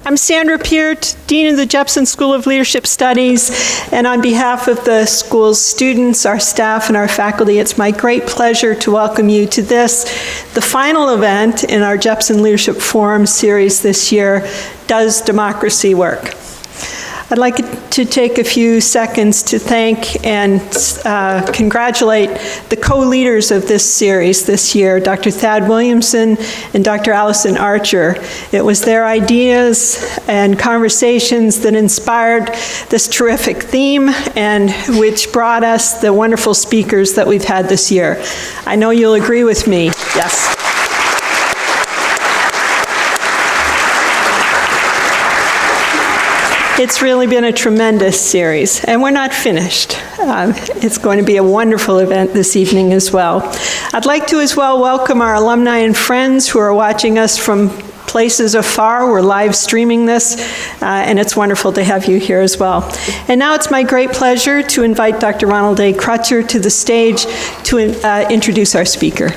I'm Sandra Peart, Dean of the Jepson School of Leadership Studies, and on behalf of the school's students, our staff, and our faculty, it's my great pleasure to welcome you to this, the final event in our Jepson Leadership Forum series this year, Does Democracy Work? I'd like to take a few seconds to thank and congratulate the co-leaders of this series this year, Dr. Thad Williamson and Dr. Allison Archer. It was their ideas and conversations that inspired this terrific theme and which brought us the wonderful speakers that we've had this year. I know you'll agree with me. Yes. It's really been a tremendous series, and we're not finished. It's going to be a wonderful event this evening as well. I'd like to as well welcome our alumni and friends who are watching us from places afar. We're live streaming this, and it's wonderful to have you here as well. And now it's my great pleasure to invite Dr. Ronald A. Crutcher to the stage to introduce our speaker.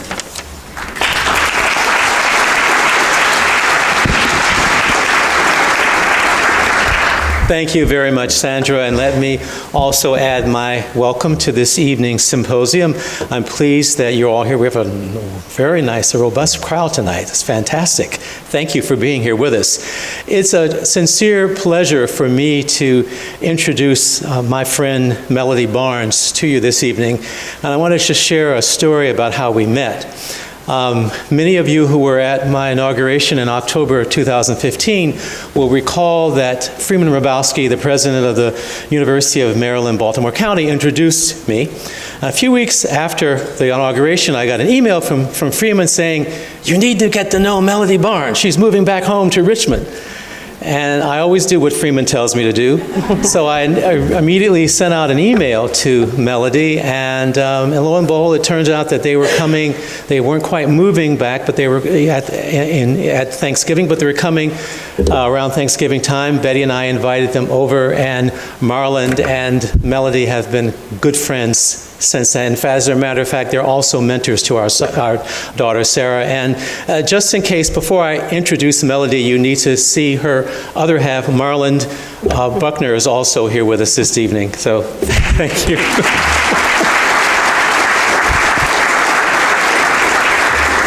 Thank you very much, Sandra, and let me also add my welcome to this evening's symposium. I'm pleased that you're all here. We have a very nice, robust crowd tonight. It's fantastic. Thank you for being here with us. It's a sincere pleasure for me to introduce my friend Melody Barnes to you this evening, and I wanted to share a story about how we met. Many of you who were at my inauguration in October 2015 will recall that Freeman Hrabowski, the president of the University of Maryland, Baltimore County, introduced me. A few weeks after the inauguration, I got an email from Freeman saying, "You need to get to know Melody Barnes. She's moving back home to Richmond." And I always do what Freeman tells me to do. So I immediately sent out an email to Melody, and lo and behold, it turns out that they were coming. They weren't quite moving back, but they were at Thanksgiving, but they were coming around Thanksgiving time. Betty and I invited them over, and Marland and Melody have been good friends since then. As a matter of fact, they're also mentors to our daughter, Sarah. And just in case, before I introduce Melody, you need to see her other half. Marland Buckner is also here with us this evening. So thank you.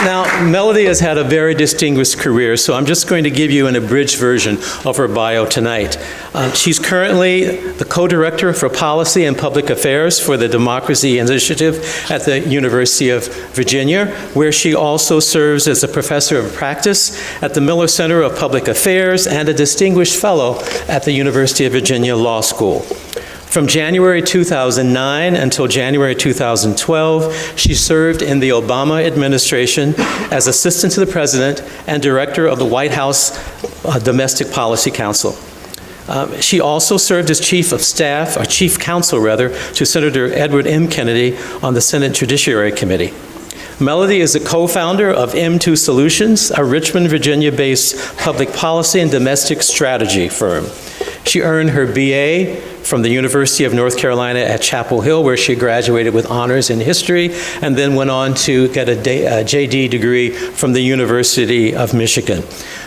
Now, Melody has had a very distinguished career, so I'm just going to give you an abridged version of her bio tonight. She's currently the co-director for policy and public affairs for the Democracy Initiative at the University of Virginia, where she also serves as a professor of practice at the Miller Center of Public Affairs and a distinguished fellow at the University of Virginia Law School. From January 2009 until January 2012, she served in the Obama administration as assistant to the president and director of the White House Domestic Policy Council. She also served as chief of staff, or chief counsel rather, to Senator Edward M. Kennedy on the Senate Judiciary Committee. Melody is a co-founder of MB2 Solutions, a Richmond, Virginia-based public policy and domestic strategy firm. She earned her BA from the University of North Carolina at Chapel Hill, where she graduated with honors in history, and then went on to get a JD degree from the University of Michigan.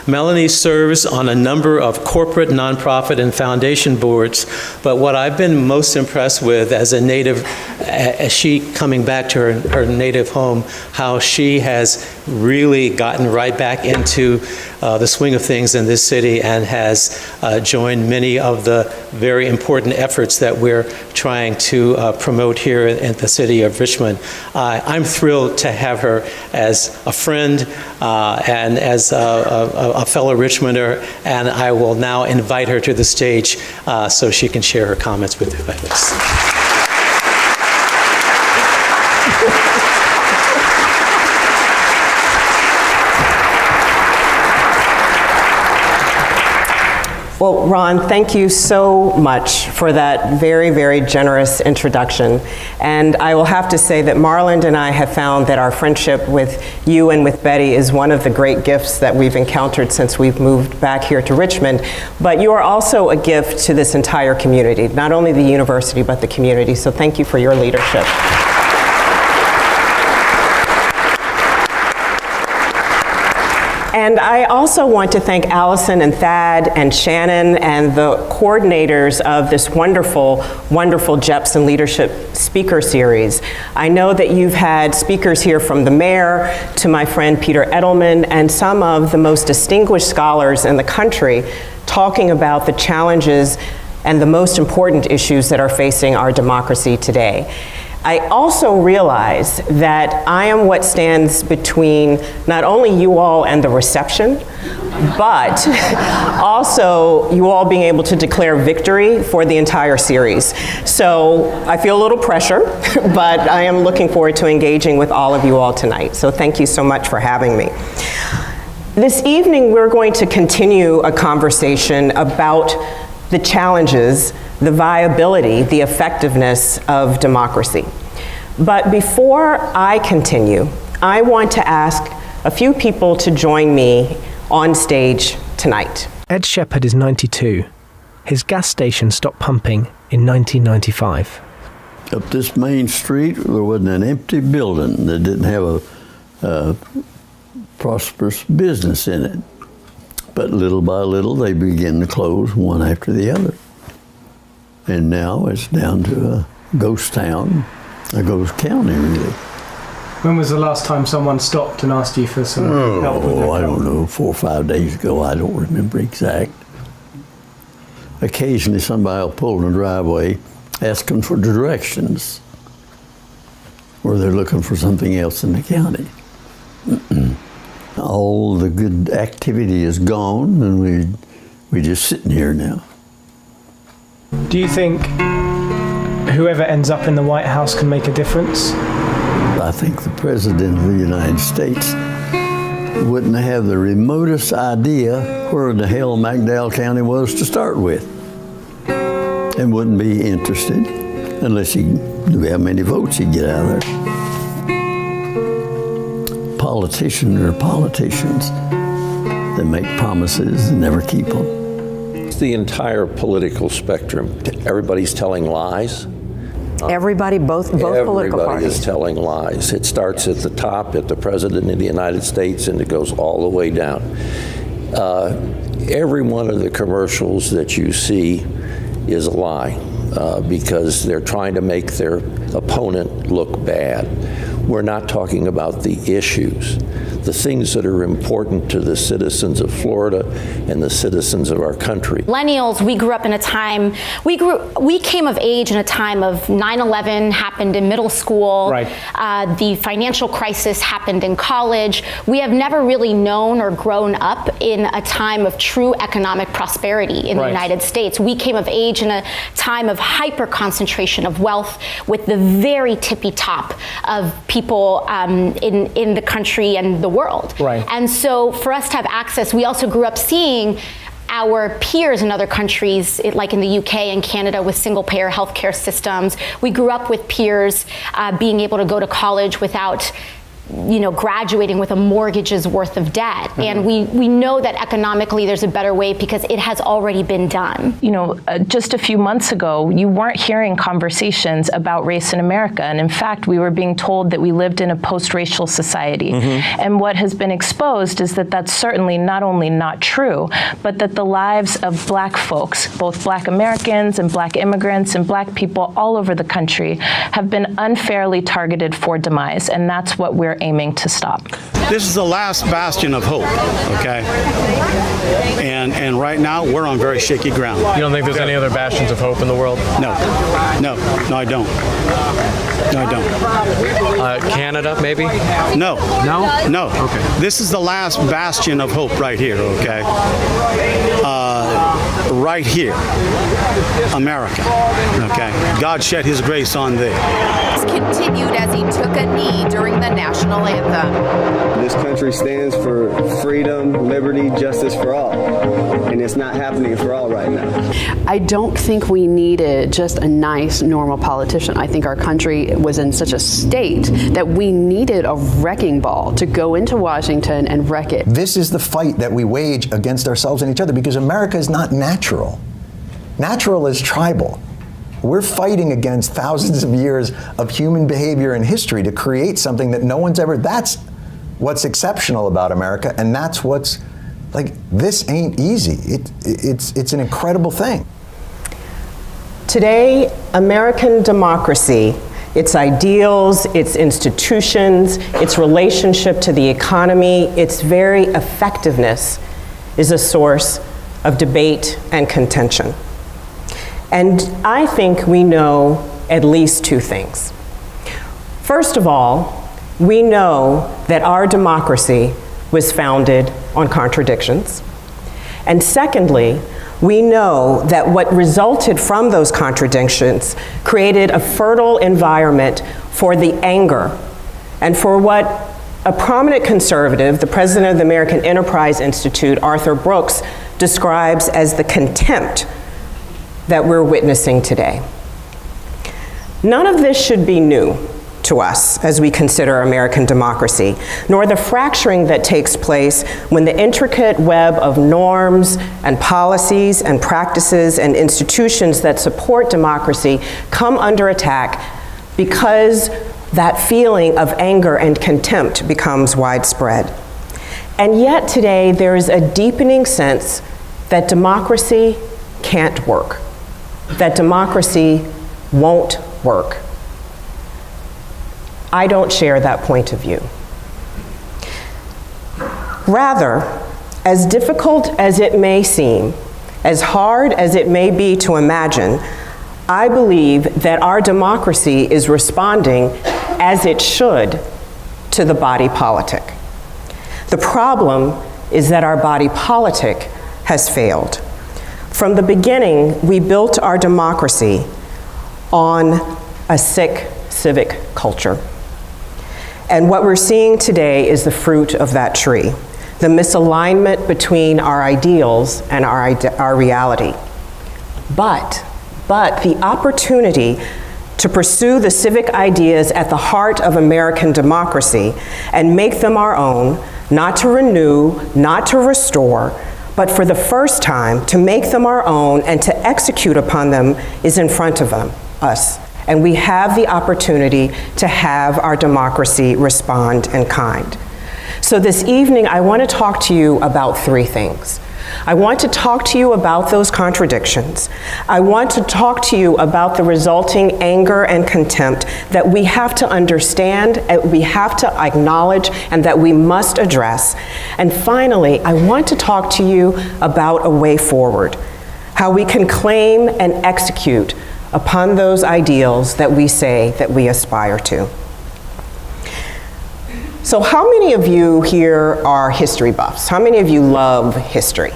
Melanie serves on a number of corporate, nonprofit, and foundation boards, but what I've been most impressed with as a native, as she coming back to her native home, how she has really gotten right back into the swing of things in this city and has joined many of the very important efforts that we're trying to promote here in the city of Richmond. I'm thrilled to have her as a friend and as a fellow Richmonder, and I will now invite her to the stage so she can share her comments with us. Well, Ron, thank you so much for that very, very generous introduction. And I will have to say that Marland and I have found that our friendship with you and with Betty is one of the great gifts that we've encountered since we've moved back here to Richmond. But you are also a gift to this entire community, not only the university, but the community. So thank you for your leadership. And I also want to thank Allison and Thad and Shannon and the coordinators of this wonderful, wonderful Jepson Leadership Speaker Series. I know that you've had speakers here from the mayor to my friend Peter Edelman and some of the most distinguished scholars in the country talking about the challenges and the most important issues that are facing our democracy today. I also realize that I am what stands between not only you all and the reception, but also you all being able to declare victory for the entire series. So I feel a little pressure, but I am looking forward to engaging with all of you all tonight. So thank you so much for having me. This evening, we're going to continue a conversation about the challenges, the viability, the effectiveness of democracy. But before I continue, I want to ask a few people to join me on stage tonight. Ed Shepard is 92. His gas station stopped pumping in 1995. Up this main street, there wasn't an empty building that didn't have a prosperous business in it. But little by little, they began to close one after the other. And now it's down to a ghost town, a ghost county, really. When was the last time someone stopped and asked you for some help with their I don't know, 4 or 5 days ago, I don't remember exact. Occasionally somebody will pull in the driveway asking for directions, or they're looking for something else in the county. All the good activity is gone, and we're just sitting here now. Do you think whoever ends up in the White House can make a difference? I think the President of the United States wouldn't have the remotest idea where the hell McDowell County was to start with, and wouldn't be interested unless he knew how many votes he'd get out of there. Politicians are politicians that make promises and never keep them. It's the entire political spectrum. Everybody's telling lies. Everybody, both political parties. Everybody is telling lies. It starts at the top, at the President of the United States, and it goes all the way down. Every one of the commercials that you see is a lie because they're trying to make their opponent look bad. We're not talking about the issues, the things that are important to the citizens of Florida and the citizens of our country. Millennials, we grew up in a time, we came of age in a time of 9/11 happened in middle school. Right. The financial crisis happened in college. We have never really known or grown up in a time of true economic prosperity in the United States. We came of age in a time of hyper concentration of wealth with the very tippy top of people in the country and the world. Right. And so for us to have access, we also grew up seeing our peers in other countries, like in the UK and Canada, with single-payer healthcare systems. We grew up with peers being able to go to college without graduating with a mortgage's worth of debt. Mm-hmm. And we know that economically there's a better way because it has already been done. Just a few months ago, you weren't hearing conversations about race in America. And in fact, we were being told that we lived in a post-racial society. Mm-hmm. And what has been exposed is that that's certainly not only not true, but that the lives of Black folks, both Black Americans and Black immigrants and Black people all over the country, have been unfairly targeted for demise. And that's what we're aiming to stop. This is the last bastion of hope, okay? And right now, we're on very shaky ground. You don't think there's any other bastions of hope in the world? No, I don't. No, I don't. Canada, maybe? No. No? No. Okay. This is the last bastion of hope right here, okay? Right here, America, okay? God shed his grace on thee. Continued as he took a knee during the national anthem. This country stands for freedom, liberty, justice for all, and it's not happening for all right now. I don't think we needed just a nice, normal politician. I think our country was in such a state that we needed a wrecking ball to go into Washington and wreck it. This is the fight that we wage against ourselves and each other because America is not natural. Natural is tribal. We're fighting against thousands of years of human behavior and history to create something that no one's ever, that's what's exceptional about America, and that's what's, like, this ain't easy. It's an incredible thing. Today, American democracy, its ideals, its institutions, its relationship to the economy, its very effectiveness is a source of debate and contention. And I think we know at least two things. First of all, we know that our democracy was founded on contradictions. And secondly, we know that what resulted from those contradictions created a fertile environment for the anger and for what a prominent conservative, the president of the American Enterprise Institute, Arthur Brooks, describes as the contempt that we're witnessing today. None of this should be new to us as we consider American democracy, nor the fracturing that takes place when the intricate web of norms and policies and practices and institutions that support democracy come under attack because that feeling of anger and contempt becomes widespread. And yet today there is a deepening sense that democracy can't work, that democracy won't work. I don't share that point of view. Rather, as difficult as it may seem, as hard as it may be to imagine, I believe that our democracy is responding as it should to the body politic. The problem is that our body politic has failed. From the beginning, we built our democracy on a sick civic culture. And what we're seeing today is the fruit of that tree, the misalignment between our ideals and our reality. But the opportunity to pursue the civic ideas at the heart of American democracy and make them our own, not to renew, not to restore, but for the first time to make them our own and to execute upon them is in front of us. And we have the opportunity to have our democracy respond in kind. So this evening, I want to talk to you about three things. I want to talk to you about those contradictions. I want to talk to you about the resulting anger and contempt that we have to understand, we have to acknowledge, and that we must address. And finally, I want to talk to you about a way forward, how we can claim and execute upon those ideals that we say that we aspire to. So how many of you here are history buffs? How many of you love history?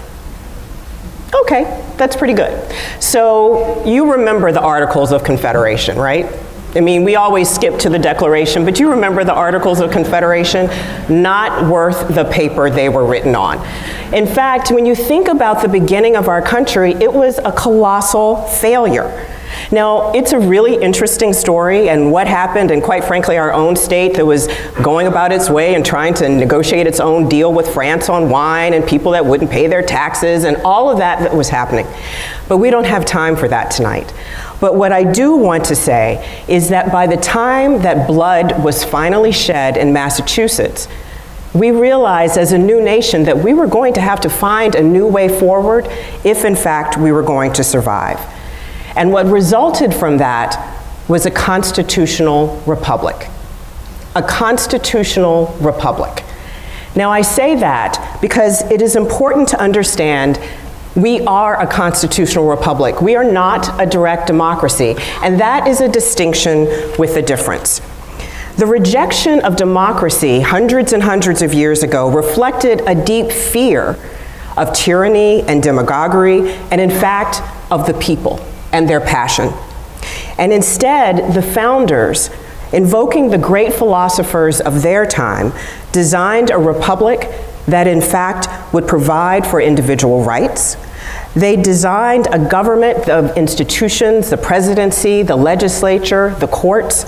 Okay, that's pretty good. So you remember the Articles of Confederation, right? I mean, we always skip to the Declaration, but you remember the Articles of Confederation? Not worth the paper they were written on. In fact, when you think about the beginning of our country, it was a colossal failure. Now, it's a really interesting story, and what happened, and quite frankly, our own state that was going about its way and trying to negotiate its own deal with France on wine and people that wouldn't pay their taxes and all of that was happening. But we don't have time for that tonight. But what I do want to say is that by the time that blood was finally shed in Massachusetts, we realized as a new nation that we were going to have to find a new way forward if, in fact, we were going to survive. And what resulted from that was a constitutional republic. A constitutional republic. Now, I say that because it is important to understand we are a constitutional republic. We are not a direct democracy, and that is a distinction with a difference. The rejection of democracy hundreds and hundreds of years ago reflected a deep fear of tyranny and demagoguery, and in fact, of the people and their passion. And instead, the founders, invoking the great philosophers of their time, designed a republic that in fact would provide for individual rights. They designed a government of institutions, the presidency, the legislature, the courts,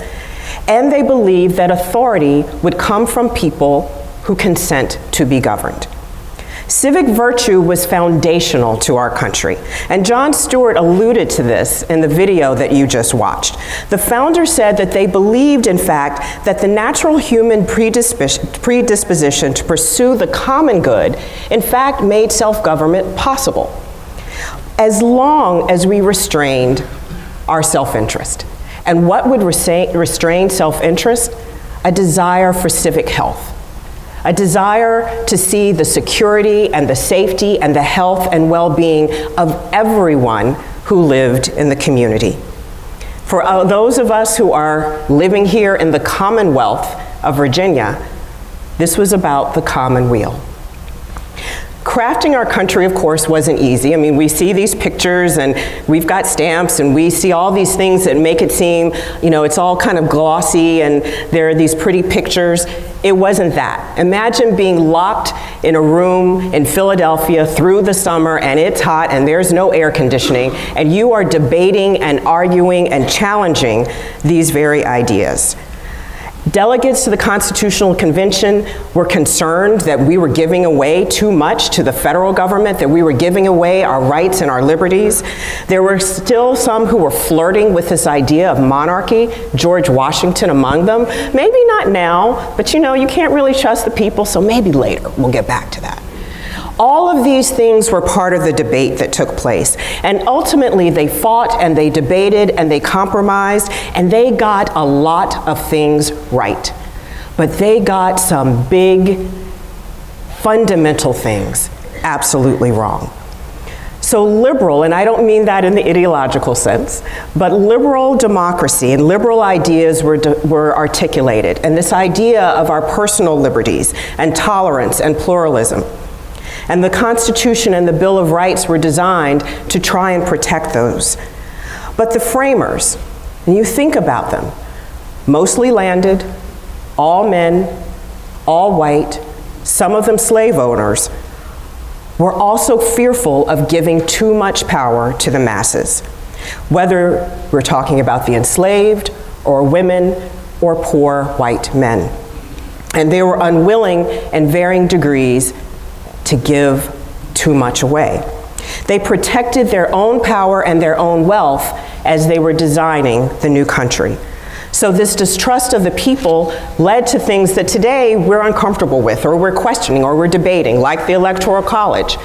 and they believed that authority would come from people who consent to be governed. Civic virtue was foundational to our country, and Jon Stewart alluded to this in the video that you just watched. The founder said that they believed, in fact, that the natural human predisposition to pursue the common good, in fact, made self-government possible, as long as we restrained our self-interest. And what would restrain self-interest? A desire for civic health. A desire to see the security and the safety and the health and well-being of everyone who lived in the community. For those of us who are living here in the Commonwealth of Virginia, this was about the commonweal. Crafting our country, of course, wasn't easy. I mean, we see these pictures and we've got stamps and we see all these things that make it seem, you know, it's all kind of glossy and there are these pretty pictures. It wasn't that. Imagine being locked in a room in Philadelphia through the summer and it's hot and there's no air conditioning and you are debating and arguing and challenging these very ideas. Delegates to the Constitutional Convention were concerned that we were giving away too much to the federal government, that we were giving away our rights and our liberties. There were still some who were flirting with this idea of monarchy, George Washington among them. Maybe not now, but you know, you can't really trust the people, so maybe later we'll get back to that. All of these things were part of the debate that took place. And ultimately, they fought and they debated and they compromised and they got a lot of things right. But they got some big, fundamental things absolutely wrong. So liberal, and I don't mean that in the ideological sense, but liberal democracy and liberal ideas were articulated. And this idea of our personal liberties and tolerance and pluralism. And the Constitution and the Bill of Rights were designed to try and protect those. But the framers, and you think about them, mostly landed, all men, all white, some of them slave owners, were also fearful of giving too much power to the masses, whether we're talking about the enslaved or women or poor white men. And they were unwilling in varying degrees to give too much away. They protected their own power and their own wealth as they were designing the new country. So this distrust of the people led to things that today we're uncomfortable with, or we're questioning, or we're debating, like the Electoral College.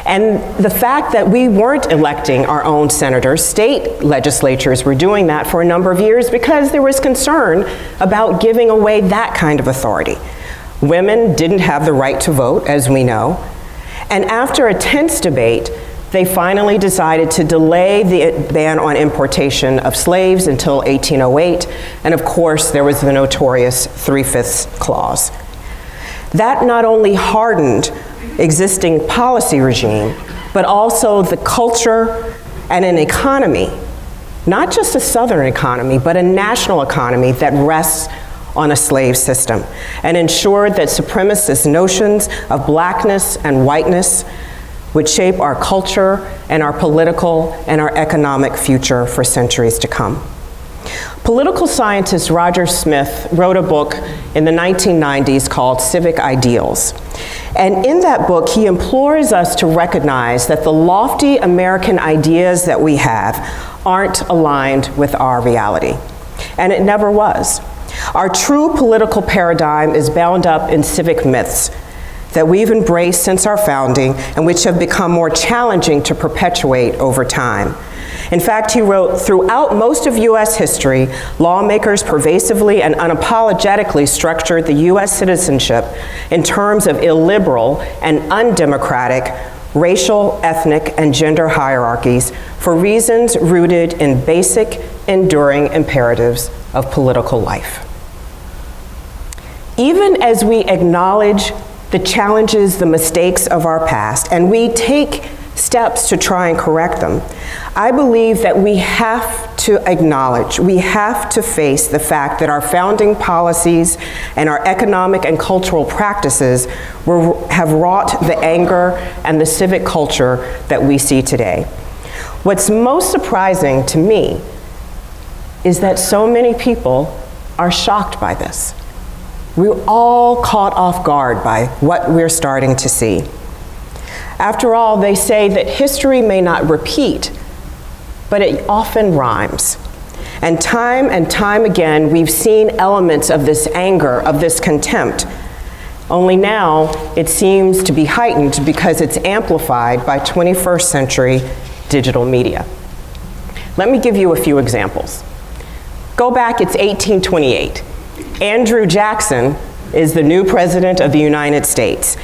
And the fact that we weren't electing our own senators, state legislatures were doing that for a number of years because there was concern about giving away that kind of authority. Women didn't have the right to vote, as we know. And after a tense debate, they finally decided to delay the ban on importation of slaves until 1808. And of course, there was the notorious 3/5 clause. That not only hardened existing policy regime, but also the culture and an economy, not just a Southern economy, but a national economy that rests on a slave system, and ensured that supremacist notions of blackness and whiteness would shape our culture and our political and our economic future for centuries to come. Political scientist Roger Smith wrote a book in the 1990s called Civic Ideals. And in that book, he implores us to recognize that the lofty American ideas that we have aren't aligned with our reality. And it never was. Our true political paradigm is bound up in civic myths that we've embraced since our founding and which have become more challenging to perpetuate over time. In fact, he wrote, throughout most of US history, lawmakers pervasively and unapologetically structured the US citizenship in terms of illiberal and undemocratic racial, ethnic, and gender hierarchies for reasons rooted in basic, enduring imperatives of political life. Even as we acknowledge the challenges, the mistakes of our past, and we take steps to try and correct them, I believe that we have to acknowledge, we have to face the fact that our founding policies and our economic and cultural practices have wrought the anger and the civic culture that we see today. What's most surprising to me is that so many people are shocked by this. We're all caught off guard by what we're starting to see. After all, they say that history may not repeat, but it often rhymes. And time again, we've seen elements of this anger, of this contempt. Only now, it seems to be heightened because it's amplified by 21st century digital media. Let me give you a few examples. Go back, it's 1828. Andrew Jackson is the new president of the United States.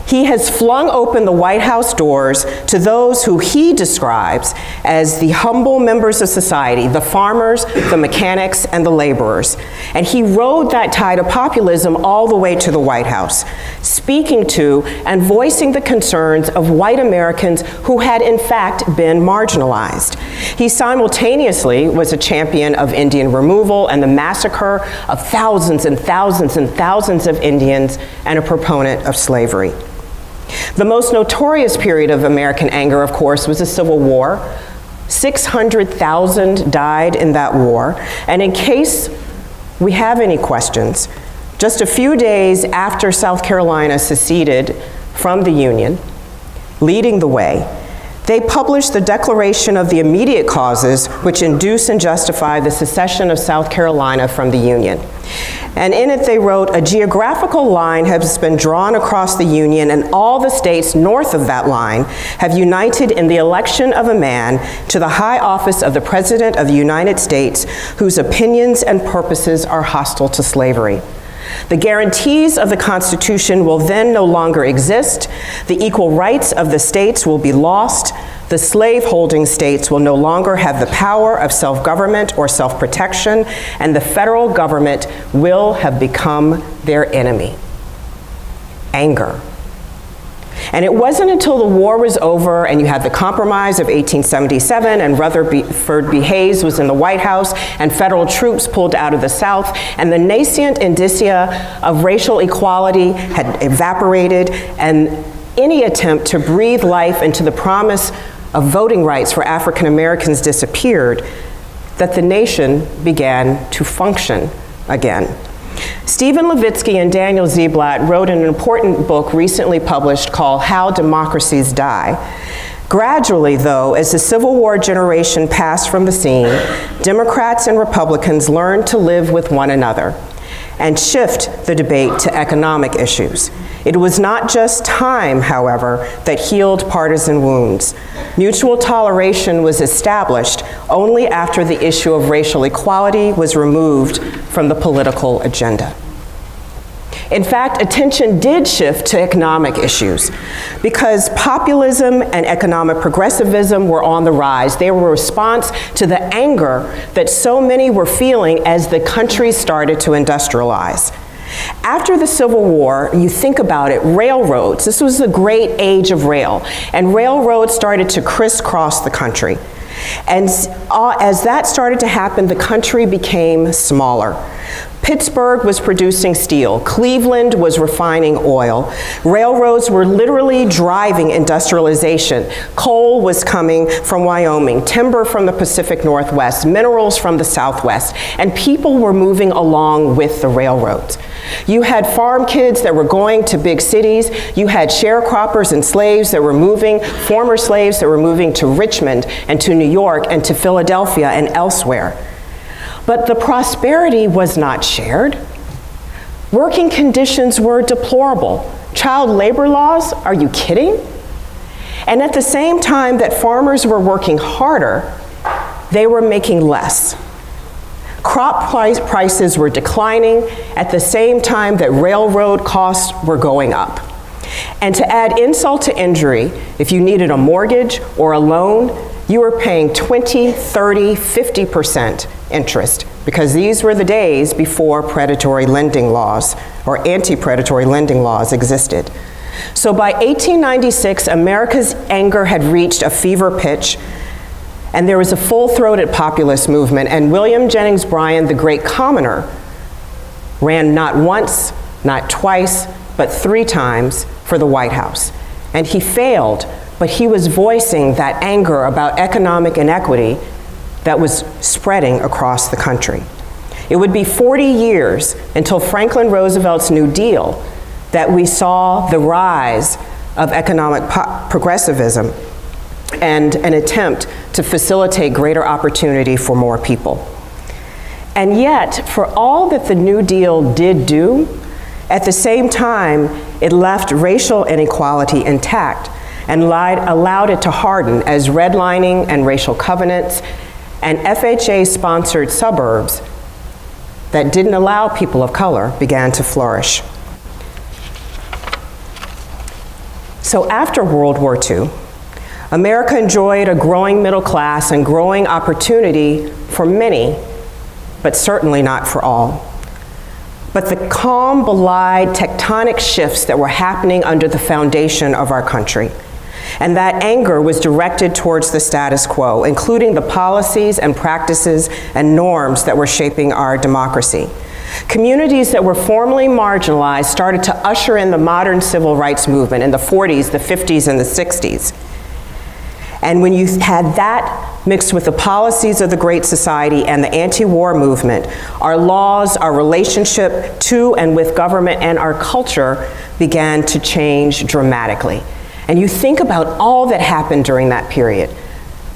He has flung open the White House doors to those who he describes as the humble members of society, the farmers, the mechanics, and the laborers. And he rode that tide of populism all the way to the White House, speaking to and voicing the concerns of white Americans who had in fact been marginalized. He simultaneously was a champion of Indian removal and the massacre of thousands and thousands and thousands of Indians, and a proponent of slavery. The most notorious period of American anger, of course, was the Civil War. 600,000 died in that war. And in case we have any questions, just a few days after South Carolina seceded from the Union, leading the way, they published the Declaration of the Immediate Causes, which induce and justify the secession of South Carolina from the Union. And in it they wrote, "A geographical line has been drawn across the Union, and all the states north of that line have united in the election of a man to the high office of the President of the United States, whose opinions and purposes are hostile to slavery. The guarantees of the Constitution will then no longer exist. The equal rights of the states will be lost. The slave-holding states will no longer have the power of self-government or self-protection, and the federal government will have become their enemy." Anger. And it wasn't until the war was over and you had the Compromise of 1877 and Rutherford B. Hayes was in the White House and federal troops pulled out of the South and the nascent indicia of racial equality had evaporated and any attempt to breathe life into the promise of voting rights for African Americans disappeared, that the nation began to function again. Stephen Levitsky and Daniel Ziblatt wrote an important book recently published called How Democracies Die. Gradually, though, as the Civil War generation passed from the scene, Democrats and Republicans learned to live with one another and shift the debate to economic issues. It was not just time, however, that healed partisan wounds. Mutual toleration was established only after the issue of racial equality was removed from the political agenda. In fact, attention did shift to economic issues because populism and economic progressivism were on the rise. They were a response to the anger that so many were feeling as the country started to industrialize. After the Civil War, you think about it, railroads, this was the great age of rail, and railroads started to crisscross the country. And as that started to happen, the country became smaller. Pittsburgh was producing steel. Cleveland was refining oil. Railroads were literally driving industrialization. Coal was coming from Wyoming, timber from the Pacific Northwest, minerals from the Southwest, and people were moving along with the railroads. You had farm kids that were going to big cities. You had sharecroppers and slaves that were moving, former slaves that were moving to Richmond and to New York and to Philadelphia and elsewhere. But the prosperity was not shared. Working conditions were deplorable. Child labor laws, are you kidding? And at the same time that farmers were working harder, they were making less. Crop prices were declining at the same time that railroad costs were going up. And to add insult to injury, if you needed a mortgage or a loan, you were paying 20, 30, 50% interest, because these were the days before predatory lending laws or anti-predatory lending laws existed. So by 1896, America's anger had reached a fever pitch, and there was a full-throated populist movement, and William Jennings Bryan, the great commoner, ran not once, not twice, but 3 times for the White House. And he failed, but he was voicing that anger about economic inequity that was spreading across the country. It would be 40 years until Franklin Roosevelt's New Deal that we saw the rise of economic progressivism and an attempt to facilitate greater opportunity for more people. And yet, for all that the New Deal did do, at the same time, it left racial inequality intact and allowed it to harden as redlining and racial covenants and FHA-sponsored suburbs that didn't allow people of color began to flourish. So after World War II, America enjoyed a growing middle class and growing opportunity for many, but certainly not for all. But the calm belied tectonic shifts that were happening under the foundation of our country. And that anger was directed towards the status quo, including the policies and practices and norms that were shaping our democracy. Communities that were formerly marginalized started to usher in the modern civil rights movement in the 40s, the 50s, and the 60s. And when you had that mixed with the policies of the Great Society and the anti-war movement, our laws, our relationship to and with government, and our culture began to change dramatically. And you think about all that happened during that period.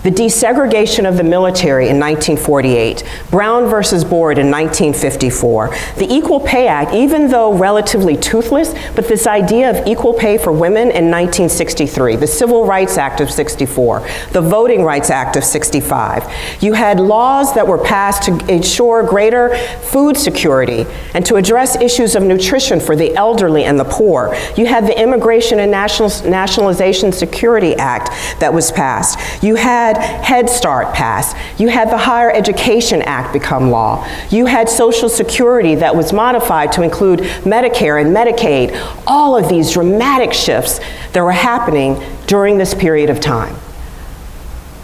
The desegregation of the military in 1948, Brown versus Board in 1954, the Equal Pay Act, even though relatively toothless, but this idea of equal pay for women in 1963, the Civil Rights Act of 64, the Voting Rights Act of 65. You had laws that were passed to ensure greater food security and to address issues of nutrition for the elderly and the poor. You had the Immigration and Nationalization Security Act that was passed. You had Head Start passed. You had the Higher Education Act become law. You had Social Security that was modified to include Medicare and Medicaid. All of these dramatic shifts that were happening during this period of time.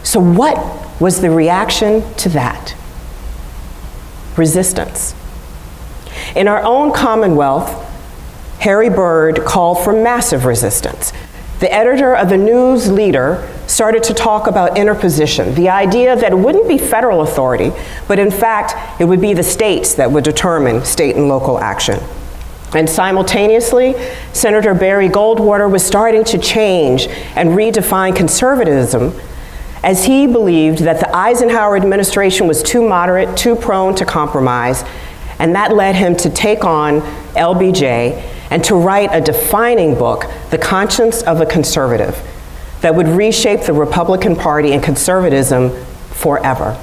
So what was the reaction to that? Resistance. In our own Commonwealth, Harry Byrd called for massive resistance. The editor of the News Leader started to talk about interposition, the idea that it wouldn't be federal authority, but in fact, it would be the states that would determine state and local action. And simultaneously, Senator Barry Goldwater was starting to change and redefine conservatism as he believed that the Eisenhower administration was too moderate, too prone to compromise, and that led him to take on LBJ and to write a defining book, The Conscience of a Conservative, that would reshape the Republican Party and conservatism forever.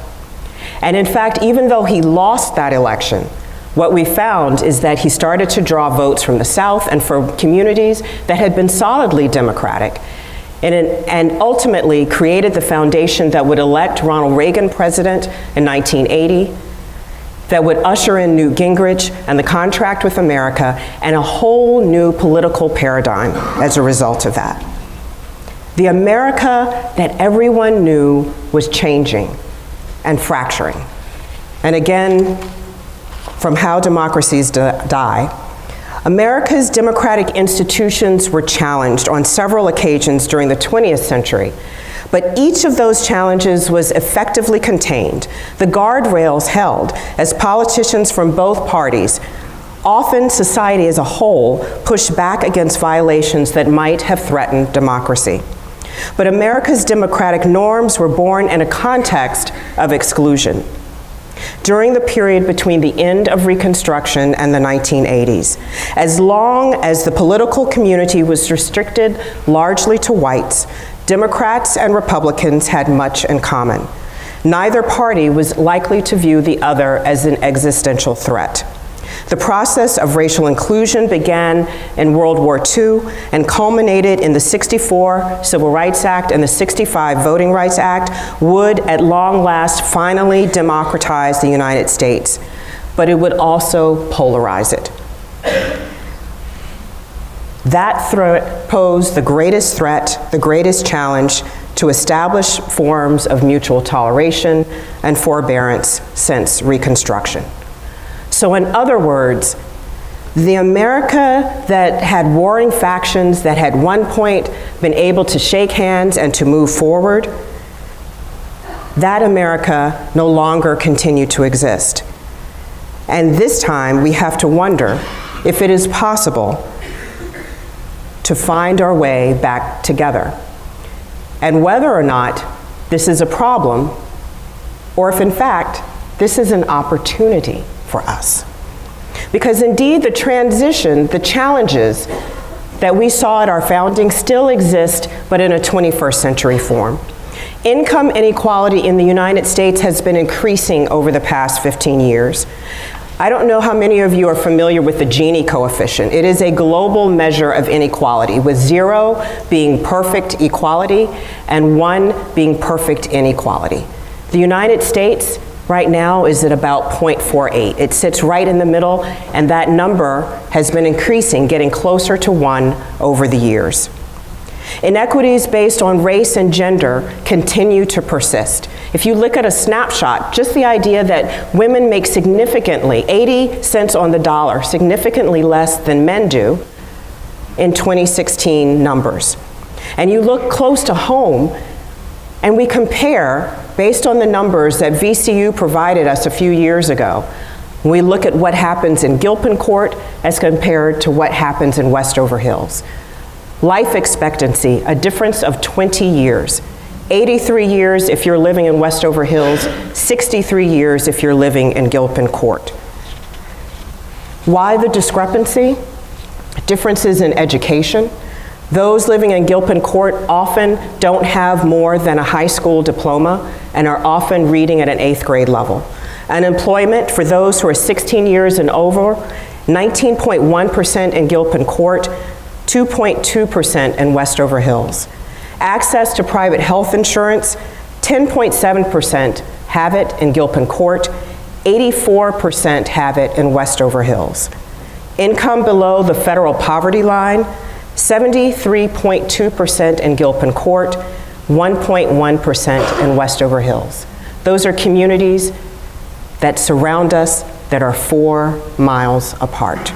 And in fact, even though he lost that election, what we found is that he started to draw votes from the South and from communities that had been solidly Democratic, and ultimately created the foundation that would elect Ronald Reagan president in 1980, that would usher in Newt Gingrich and the Contract with America, and a whole new political paradigm as a result of that. The America that everyone knew was changing and fracturing. And again, from How Democracies Die, America's democratic institutions were challenged on several occasions during the 20th century. But each of those challenges was effectively contained. The guardrails held as politicians from both parties, often society as a whole, pushed back against violations that might have threatened democracy. But America's democratic norms were born in a context of exclusion. During the period between the end of Reconstruction and the 1980s, as long as the political community was restricted largely to whites, Democrats and Republicans had much in common. Neither party was likely to view the other as an existential threat. The process of racial inclusion began in World War II and culminated in the '64 Civil Rights Act and the '65 Voting Rights Act would, at long last, finally democratize the United States, but it would also polarize it. That posed the greatest threat, the greatest challenge to establish forms of mutual toleration and forbearance since Reconstruction. So in other words, the America that had warring factions, that had one point been able to shake hands and to move forward, that America no longer continued to exist. And this time we have to wonder if it is possible to find our way back together. And whether or not this is a problem, or if in fact this is an opportunity for us. Because indeed the transition, the challenges that we saw at our founding still exist, but in a 21st century form. Income inequality in the United States has been increasing over the past 15 years. I don't know how many of you are familiar with the Gini coefficient. It is a global measure of inequality, with 0 being perfect equality and 1 being perfect inequality. The United States right now is at about 0.48. It sits right in the middle, and that number has been increasing, getting closer to 1 over the years. Inequities based on race and gender continue to persist. If you look at a snapshot, just the idea that women make significantly, 80 cents on the dollar, significantly less than men do in 2016 numbers. And you look close to home, and we compare, based on the numbers that VCU provided us a few years ago, we look at what happens in Gilpin Court as compared to what happens in Westover Hills. Life expectancy, a difference of 20 years. 83 years if you're living in Westover Hills, 63 years if you're living in Gilpin Court. Why the discrepancy? Differences in education. Those living in Gilpin Court often don't have more than a high school diploma and are often reading at an 8th grade level. Unemployment for those who are 16 years and over, 19.1% in Gilpin Court, 2.2% in Westover Hills. Access to private health insurance, 10.7% have it in Gilpin Court, 84% have it in Westover Hills. Income below the federal poverty line, 73.2% in Gilpin Court, 1.1% in Westover Hills. Those are communities that surround us that are 4 miles apart.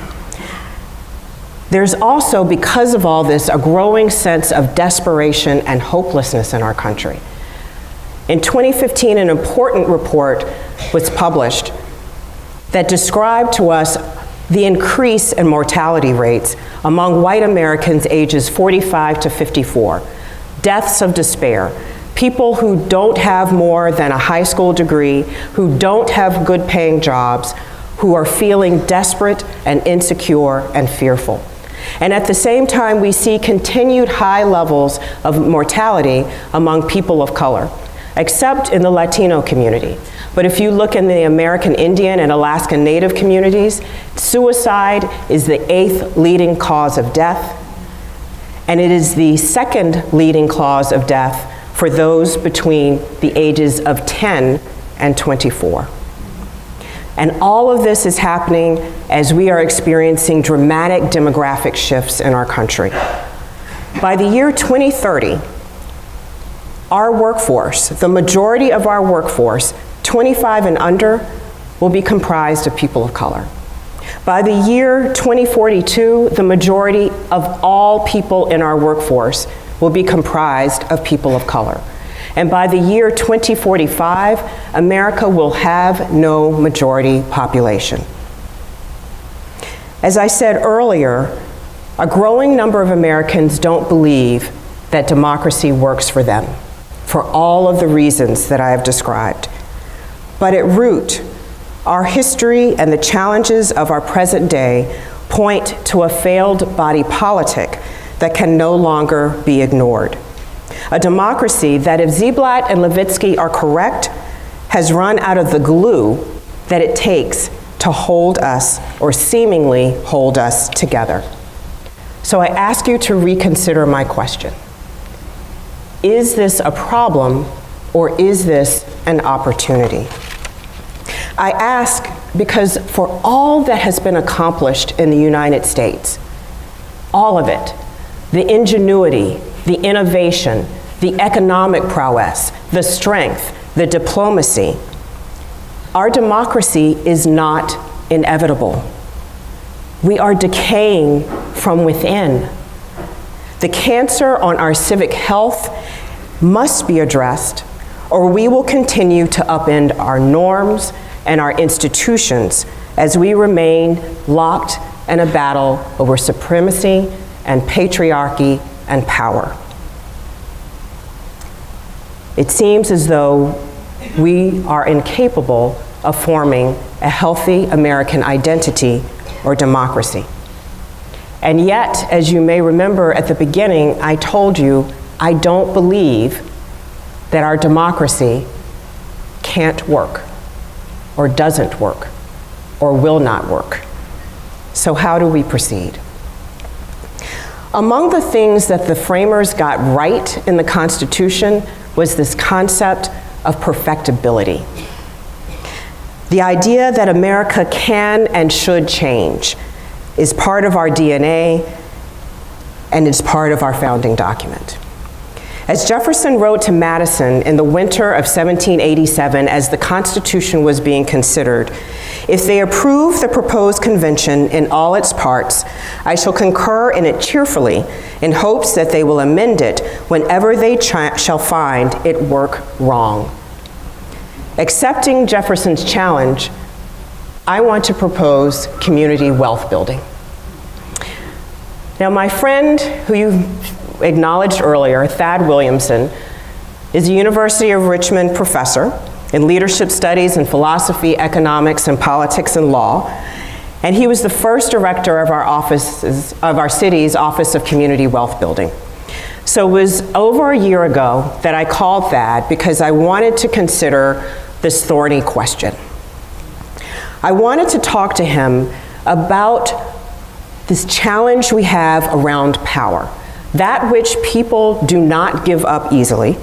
There's also, because of all this, a growing sense of desperation and hopelessness in our country. In 2015, an important report was published that described to us the increase in mortality rates among white Americans ages 45 to 54, deaths of despair, people who don't have more than a high school degree, who don't have good paying jobs, who are feeling desperate and insecure and fearful. And at the same time, we see continued high levels of mortality among people of color, except in the Latino community. But if you look in the American Indian and Alaska Native communities, suicide is the 8th leading cause of death, and it is the 2nd leading cause of death for those between the ages of 10 and 24. And all of this is happening as we are experiencing dramatic demographic shifts in our country. By the year 2030, our workforce, the majority of our workforce, 25 and under, will be comprised of people of color. By the year 2042, the majority of all people in our workforce will be comprised of people of color. And by the year 2045, America will have no majority population. As I said earlier, a growing number of Americans don't believe that democracy works for them, for all of the reasons that I have described. But at root, our history and the challenges of our present day point to a failed body politic that can no longer be ignored. A democracy that, if Ziblatt and Levitsky are correct, has run out of the glue that it takes to hold us, or seemingly hold us, together. So I ask you to reconsider my question. Is this a problem, or is this an opportunity? I ask because for all that has been accomplished in the United States, all of it, the ingenuity, the innovation, the economic prowess, the strength, the diplomacy, our democracy is not inevitable. We are decaying from within. The cancer on our civic health must be addressed, or we will continue to upend our norms and our institutions as we remain locked in a battle over supremacy and patriarchy and power. It seems as though we are incapable of forming a healthy American identity or democracy. And yet, as you may remember at the beginning, I told you I don't believe that our democracy can't work, or doesn't work, or will not work. So how do we proceed? Among the things that the framers got right in the Constitution was this concept of perfectibility. The idea that America can and should change is part of our DNA and is part of our founding document. As Jefferson wrote to Madison in the winter of 1787 as the Constitution was being considered, "If they approve the proposed convention in all its parts, I shall concur in it cheerfully in hopes that they will amend it whenever they shall find it work wrong." Accepting Jefferson's challenge, I want to propose community wealth building. Now, my friend who you acknowledged earlier, Thad Williamson, is a University of Richmond professor in leadership studies and philosophy, economics, and politics and law. And he was the first director of our city's Office of Community Wealth Building. So it was over a year ago that I called Thad because I wanted to consider this thorny question. I wanted to talk to him about this challenge we have around power, that which people do not give up easily,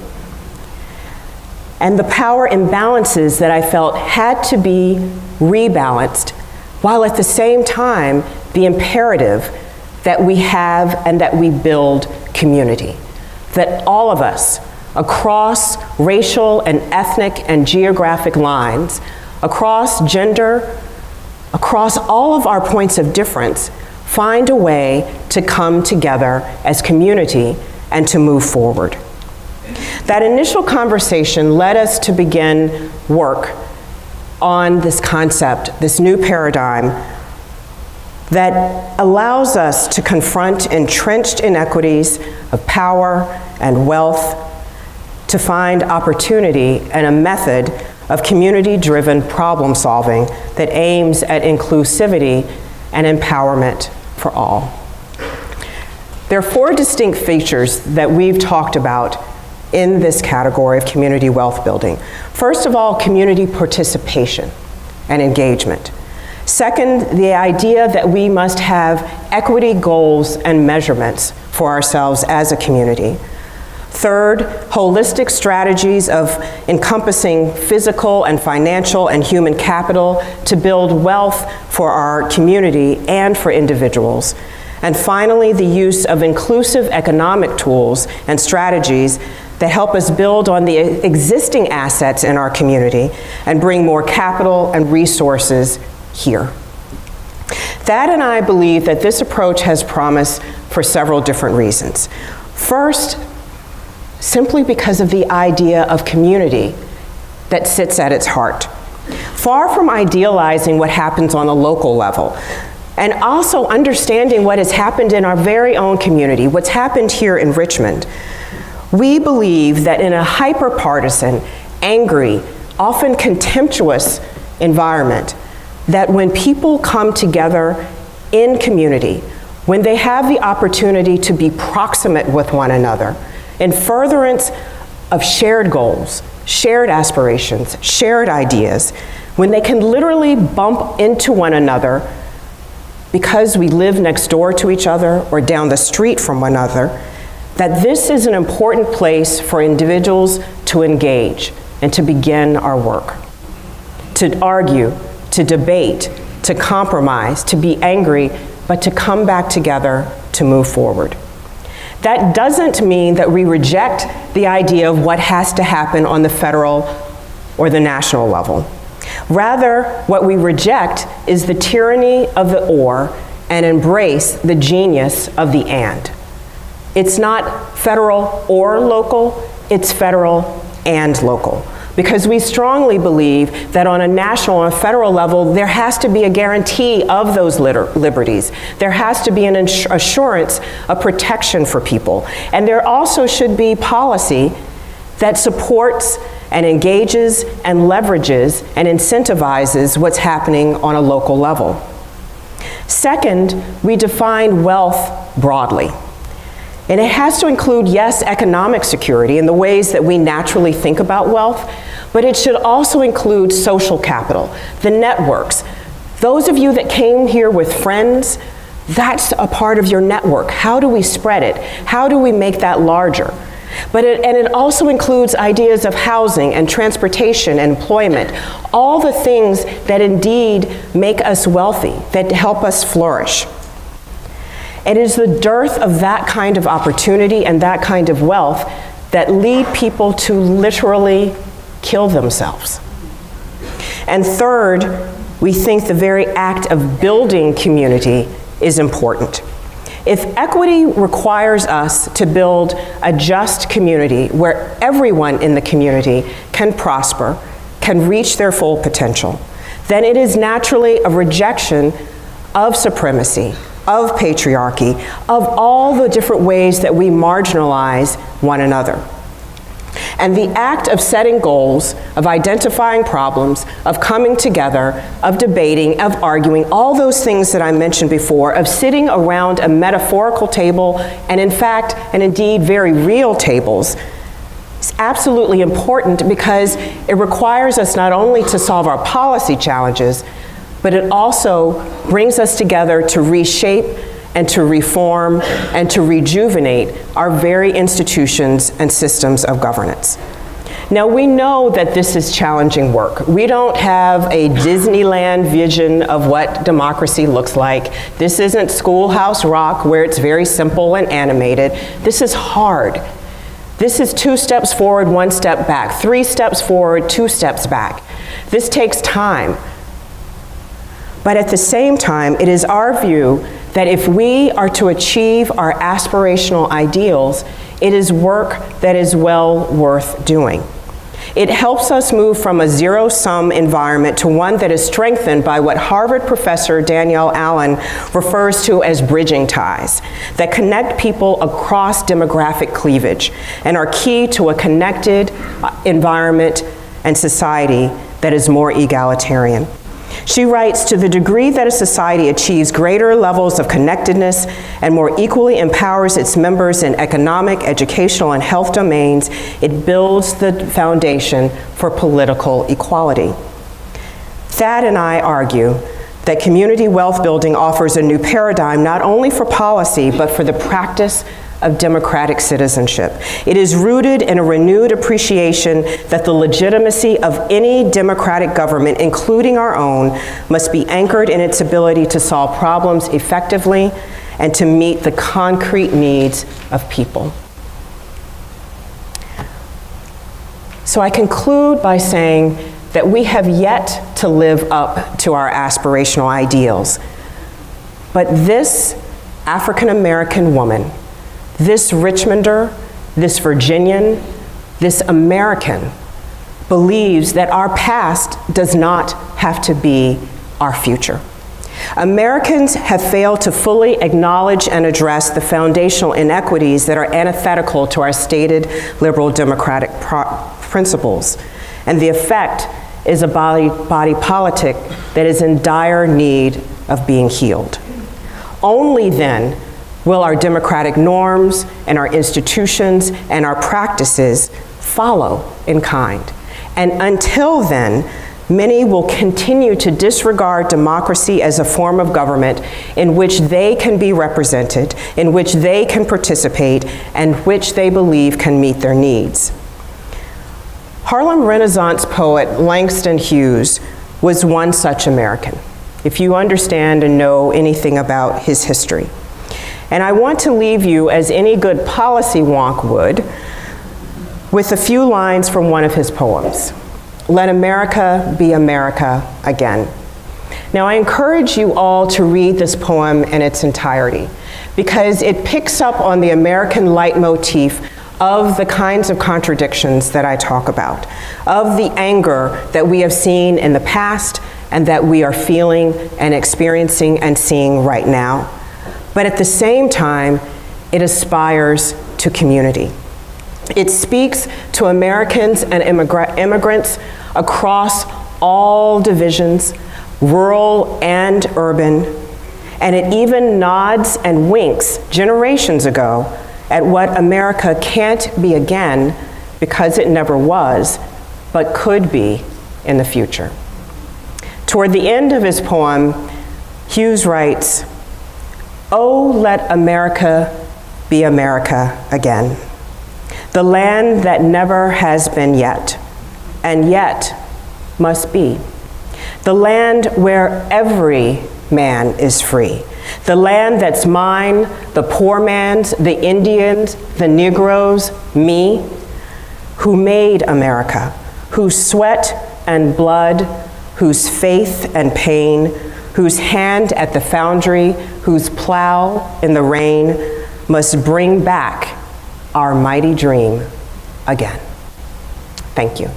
and the power imbalances that I felt had to be rebalanced, while at the same time the imperative that we have and that we build community, that all of us across racial and ethnic and geographic lines, across gender, across all of our points of difference, find a way to come together as community and to move forward. That initial conversation led us to begin work on this concept, this new paradigm that allows us to confront entrenched inequities of power and wealth, to find opportunity and a method of community-driven problem solving that aims at inclusivity and empowerment for all. There are 4 distinct features that we've talked about in this category of community wealth building. First of all, community participation and engagement. Second, the idea that we must have equity goals and measurements for ourselves as a community. Third, holistic strategies of encompassing physical and financial and human capital to build wealth for our community and for individuals. And finally, the use of inclusive economic tools and strategies that help us build on the existing assets in our community and bring more capital and resources here. Thad and I believe that this approach has promise for several different reasons. First, simply because of the idea of community that sits at its heart. Far from idealizing what happens on a local level, and also understanding what has happened in our very own community, what's happened here in Richmond, we believe that in a hyper-partisan, angry, often contemptuous environment, that when people come together in community, when they have the opportunity to be proximate with one another, in furtherance of shared goals, shared aspirations, shared ideas, when they can literally bump into one another because we live next door to each other or down the street from one another, that this is an important place for individuals to engage and to begin our work, to argue, to debate, to compromise, to be angry, but to come back together to move forward. That doesn't mean that we reject the idea of what has to happen on the federal or the national level. Rather, what we reject is the tyranny of the or and embrace the genius of the and. It's not federal or local, it's federal and local. because we strongly believe that on a national and federal level, there has to be a guarantee of those liberties. There has to be an assurance of protection for people. And there also should be policy that supports and engages and leverages and incentivizes what's happening on a local level. Second, we define wealth broadly. And it has to include, yes, economic security in the ways that we naturally think about wealth, but it should also include social capital, the networks. Those of you that came here with friends, that's a part of your network. How do we spread it? How do we make that larger? But it also includes ideas of housing and transportation and employment, all the things that indeed make us wealthy, that help us flourish. It is the dearth of that kind of opportunity and that kind of wealth that lead people to literally kill themselves. And third, we think the very act of building community is important. If equity requires us to build a just community where everyone in the community can prosper, can reach their full potential, then it is naturally a rejection of supremacy, of patriarchy, of all the different ways that we marginalize one another. And the act of setting goals, of identifying problems, of coming together, of debating, of arguing, all those things that I mentioned before, of sitting around a metaphorical table, and in fact, and indeed very real tables, is absolutely important because it requires us not only to solve our policy challenges, but it also brings us together to reshape and to reform and to rejuvenate our very institutions and systems of governance. Now, we know that this is challenging work. We don't have a Disneyland vision of what democracy looks like. This isn't Schoolhouse Rock where it's very simple and animated. This is hard. This is 2 steps forward, 1 step back, 3 steps forward, 2 steps back. This takes time. But at the same time, it is our view that if we are to achieve our aspirational ideals, it is work that is well worth doing. It helps us move from a zero-sum environment to one that is strengthened by what Harvard professor Danielle Allen refers to as bridging ties, that connect people across demographic cleavage and are key to a connected environment and society that is more egalitarian. She writes, to the degree that a society achieves greater levels of connectedness and more equally empowers its members in economic, educational, and health domains, it builds the foundation for political equality. Thad and I argue that community wealth building offers a new paradigm not only for policy, but for the practice of democratic citizenship. It is rooted in a renewed appreciation that the legitimacy of any democratic government, including our own, must be anchored in its ability to solve problems effectively and to meet the concrete needs of people. So I conclude by saying that we have yet to live up to our aspirational ideals. But this African American woman, this Richmonder, this Virginian, this American believes that our past does not have to be our future. Americans have failed to fully acknowledge and address the foundational inequities that are antithetical to our stated liberal democratic principles. And the effect is a body politic that is in dire need of being healed. Only then will our democratic norms and our institutions and our practices follow in kind. And until then, many will continue to disregard democracy as a form of government in which they can be represented, in which they can participate, and which they believe can meet their needs. Harlem Renaissance poet Langston Hughes was one such American, if you understand and know anything about his history. And I want to leave you, as any good policy wonk would, with a few lines from one of his poems. Let America be America again. Now, I encourage you all to read this poem in its entirety, because it picks up on the American leitmotif of the kinds of contradictions that I talk about, of the anger that we have seen in the past and that we are feeling and experiencing and seeing right now. But at the same time, it aspires to community. It speaks to Americans and immigrants across all divisions, rural and urban, and it even nods and winks generations ago at what America can't be again because it never was, but could be in the future. Toward the end of his poem, Hughes writes, "Oh, let America be America again, the land that never has been yet, and yet must be, the land where every man is free, the land that's mine, the poor man's, the Indians, the Negroes, me, who made America, whose sweat and blood, whose faith and pain, whose hand at the foundry, whose plow in the rain, must bring back our mighty dream again." Thank you.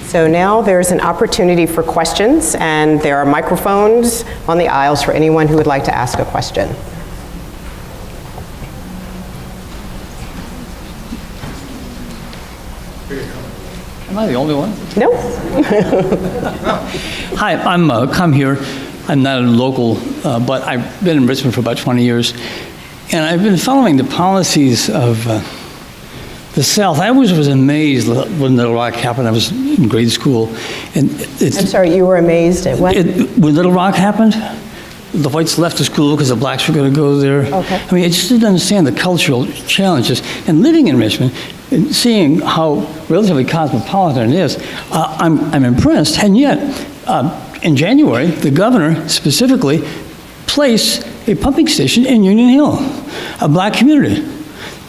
So now there's an opportunity for questions, and there are microphones on the aisles for anyone who would like to ask a question. Am I the only one? No. Hi, I'm come here. I'm not a local, but I've been in Richmond for about 20 years, and I've been following the policies of the South. I always was amazed when Little Rock happened. I was in grade school, and I'm sorry, you were amazed at what? When Little Rock happened, the whites left the school because the blacks were going to go there. Okay. I mean, I just didn't understand the cultural challenges. And living in Richmond, and seeing how relatively cosmopolitan it is, I'm impressed. And yet, in January, the governor specifically placed a pumping station in Union Hill, a black community.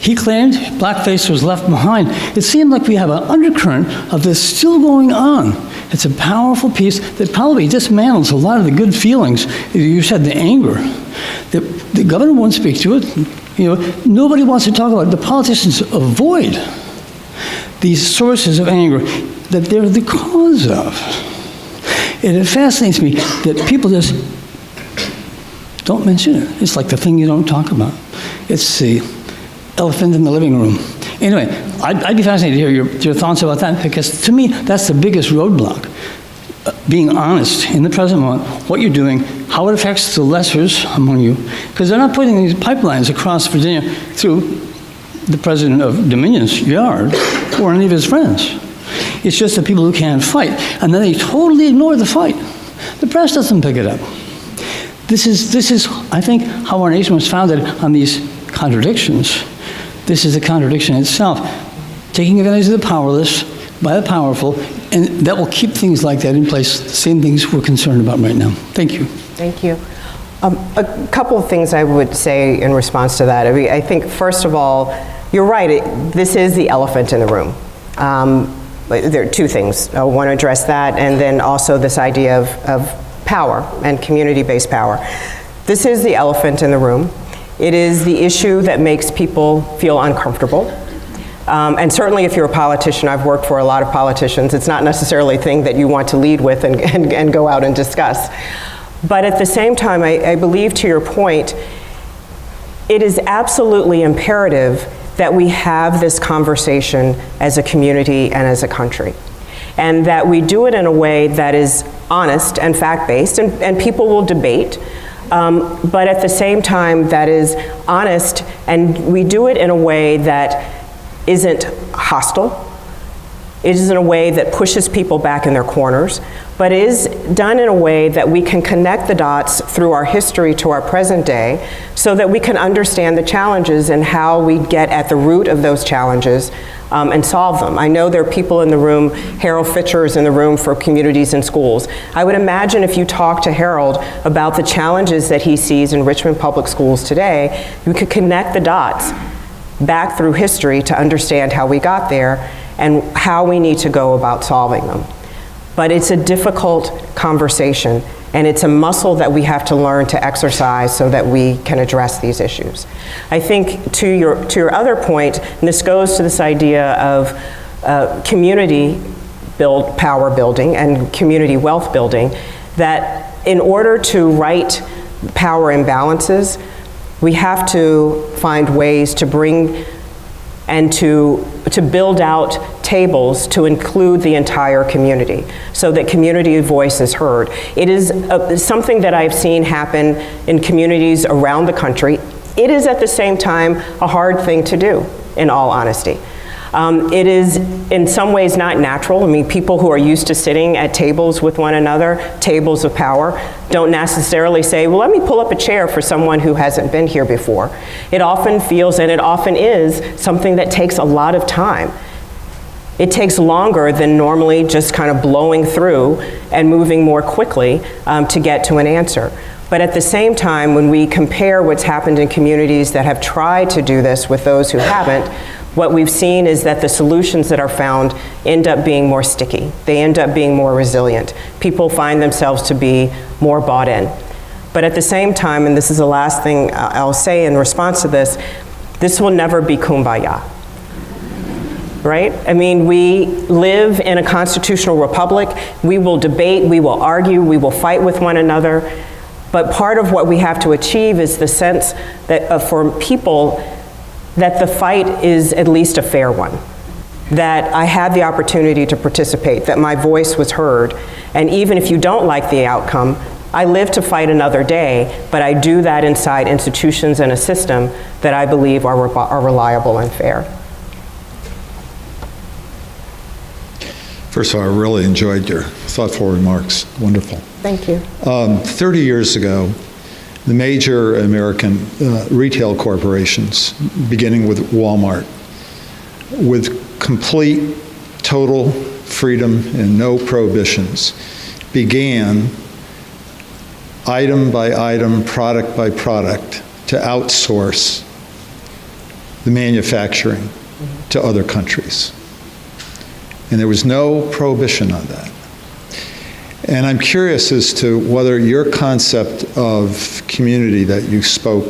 He claimed blackface was left behind. It seemed like we have an undercurrent of this still going on. It's a powerful piece that probably dismantles a lot of the good feelings. You said the anger. The governor won't speak to it. You know, nobody wants to talk about it. The politicians avoid these sources of anger that they're the cause of. And it fascinates me that people just don't mention it. It's like the thing you don't talk about. It's the elephant in the living room. Anyway, I'd be fascinated to hear your thoughts about that, because to me, that's the biggest roadblock. Being honest in the present moment, what you're doing, how it affects the lessers among you, because they're not putting these pipelines across Virginia through the president of Dominion's yard or any of his friends. It's just the people who can't fight, and then they totally ignore the fight. The press doesn't pick it up. This is, I think, how our nation was founded, on these contradictions. This is a contradiction itself, taking advantage of the powerless by the powerful, and that will keep things like that in place, the same things we're concerned about right now. Thank you. Thank you. A couple of things I would say in response to that. I mean, I think, first of all, you're right, this is the elephant in the room. There are two things. I want to address that, and then also this idea of power and community-based power. This is the elephant in the room. It is the issue that makes people feel uncomfortable. And certainly if you're a politician, I've worked for a lot of politicians, it's not necessarily a thing that you want to lead with and go out and discuss. But at the same time, I believe, to your point, it is absolutely imperative that we have this conversation as a community and as a country. And that we do it in a way that is honest and fact-based, and people will debate. But at the same time, that is honest, and we do it in a way that isn't hostile, It is in a way that pushes people back in their corners, but it is done in a way that we can connect the dots through our history to our present day so that we can understand the challenges and how we get at the root of those challenges and solve them. I know there are people in the room, Harold Fisher is in the room for communities and schools. I would imagine if you talk to Harold about the challenges that he sees in Richmond Public Schools today, you could connect the dots back through history to understand how we got there and how we need to go about solving them. But it's a difficult conversation, and it's a muscle that we have to learn to exercise so that we can address these issues. I think to your other point, and this goes to this idea of community power building and community wealth building, that in order to right power imbalances, we have to find ways to bring and to build out tables to include the entire community so that community voice is heard. It is something that I've seen happen in communities around the country. It is at the same time a hard thing to do, in all honesty. It is in some ways not natural. I mean, people who are used to sitting at tables with one another, tables of power, don't necessarily say, well, let me pull up a chair for someone who hasn't been here before. It often feels, and it often is, something that takes a lot of time. It takes longer than normally just kind of blowing through and moving more quickly to get to an answer. But at the same time, when we compare what's happened in communities that have tried to do this with those who haven't, what we've seen is that the solutions that are found end up being more sticky. They end up being more resilient. People find themselves to be more bought in. But at the same time, and this is the last thing I'll say in response to this will never be kumbaya. Right? I mean, we live in a constitutional republic. We will debate, we will argue, we will fight with one another. But part of what we have to achieve is the sense that for people, that the fight is at least a fair one, that I had the opportunity to participate, that my voice was heard, and even if you don't like the outcome, I live to fight another day, but I do that inside institutions and a system that I believe are reliable and fair. First of all, I really enjoyed your thoughtful remarks. Wonderful. Thank you. 30 years ago, the major American retail corporations, beginning with Walmart, with complete, total freedom and no prohibitions, began item by item, product by product, to outsource the manufacturing to other countries. And there was no prohibition on that. And I'm curious as to whether your concept of community that you spoke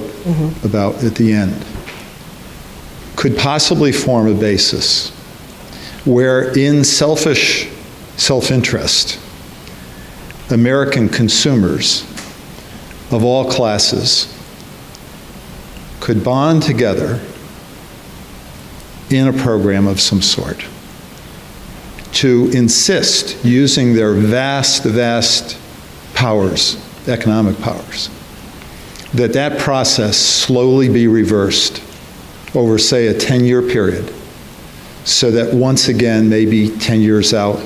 about at the end could possibly form a basis where, in selfish self-interest, American consumers of all classes could bond together in a program of some sort to insist, using their vast, vast powers, economic powers, that that process slowly be reversed over, say, a 10-year period, so that once again, maybe 10 years out,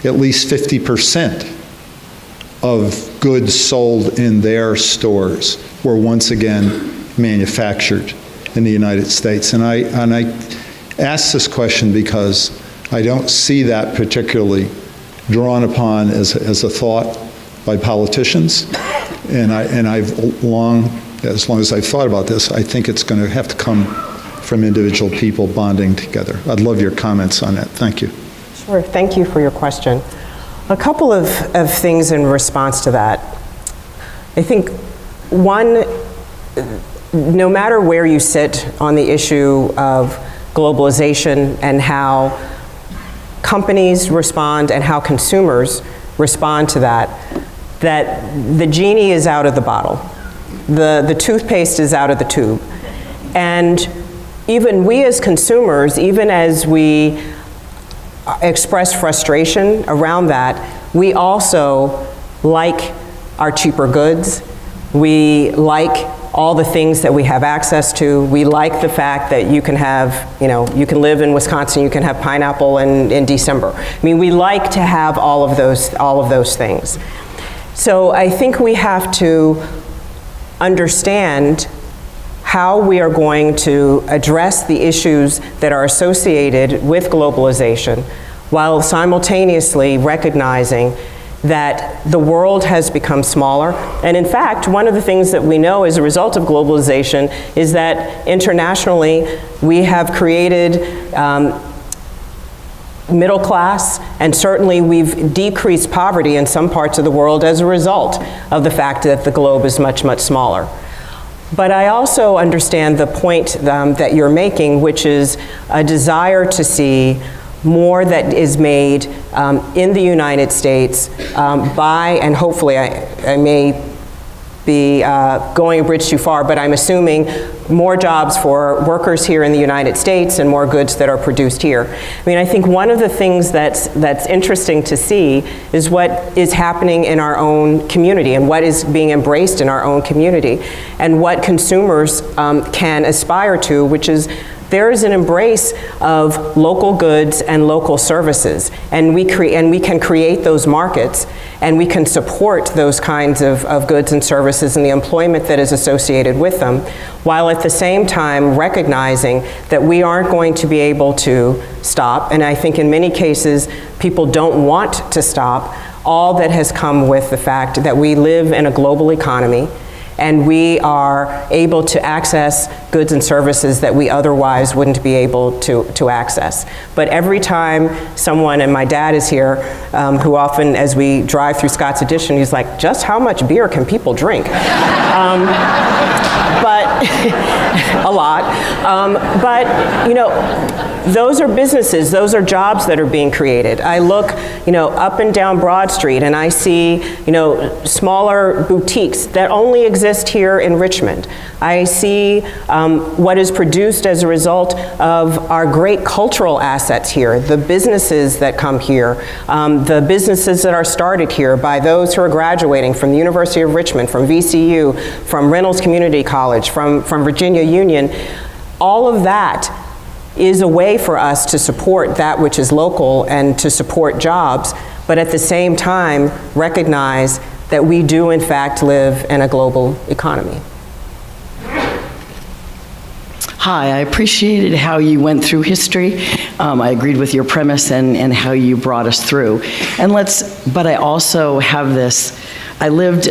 at least 50% of goods sold in their stores were once again manufactured in the United States. And I ask this question because I don't see that particularly drawn upon as a thought by politicians. And I've as long as I've thought about this, I think it's going to have to come from individual people bonding together. I'd love your comments on that. Thank you. Sure, thank you for your question. A couple of things in response to that. I think one, no matter where you sit on the issue of globalization and how companies respond and how consumers respond to that the genie is out of the bottle. The toothpaste is out of the tube. And even we as consumers, even as we express frustration around that, we also like our cheaper goods. We like all the things that we have access to. We like the fact that you can have, you can live in Wisconsin, you can have pineapple in December. I mean, we like to have all of those things. So I think we have to understand how we are going to address the issues that are associated with globalization, while simultaneously recognizing that the world has become smaller. And in fact, one of the things that we know as a result of globalization is that internationally we have created middle class, and certainly we've decreased poverty in some parts of the world as a result of the fact that the globe is much, much smaller. But I also understand the point that you're making, which is a desire to see more that is made in the United States by, and hopefully I may be going a bridge too far, but I'm assuming more jobs for workers here in the United States and more goods that are produced here. I mean, I think one of the things that's interesting to see is what is happening in our own community and what is being embraced in our own community and what consumers can aspire to, which is there is an embrace of local goods and local services, and we can create those markets, and we can support those kinds of goods and services and the employment that is associated with them, while at the same time recognizing that we aren't going to be able to stop, and I think in many cases people don't want to stop, all that has come with the fact that we live in a global economy, and we are able to access goods and services that we otherwise wouldn't be able to access. But every time someone, and my dad is here, who often, as we drive through Scott's Addition, he's like, just how much beer can people drink? But a lot. But, those are businesses, those are jobs that are being created. I look, up and down Broad Street, and I see, smaller boutiques that only exist here in Richmond. I see what is produced as a result of our great cultural assets here, the businesses that come here, the businesses that are started here by those who are graduating from the University of Richmond, from VCU, from Reynolds Community College, from Virginia Union. All of that is a way for us to support that which is local and to support jobs, but at the same time recognize that we do in fact live in a global economy. Hi, I appreciated how you went through history. I agreed with your premise and how you brought us through. But I also have this, I lived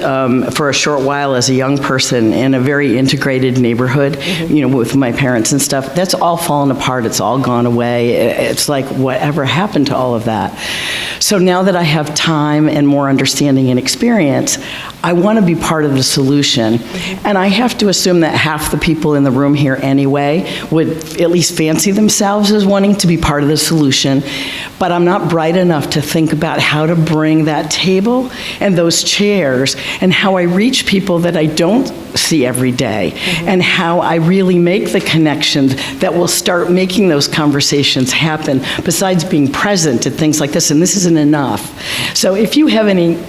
for a short while as a young person in a very integrated neighborhood, with my parents and stuff. That's all fallen apart. It's all gone away. It's like, whatever happened to all of that? So now that I have time and more understanding and experience, I want to be part of the solution. And I have to assume that half the people in the room here anyway would at least fancy themselves as wanting to be part of the solution. But I'm not bright enough to think about how to bring that table and those chairs and how I reach people that I don't see every day, and how I really make the connections that will start making those conversations happen, besides being present at things like this, and this isn't enough. So if you have any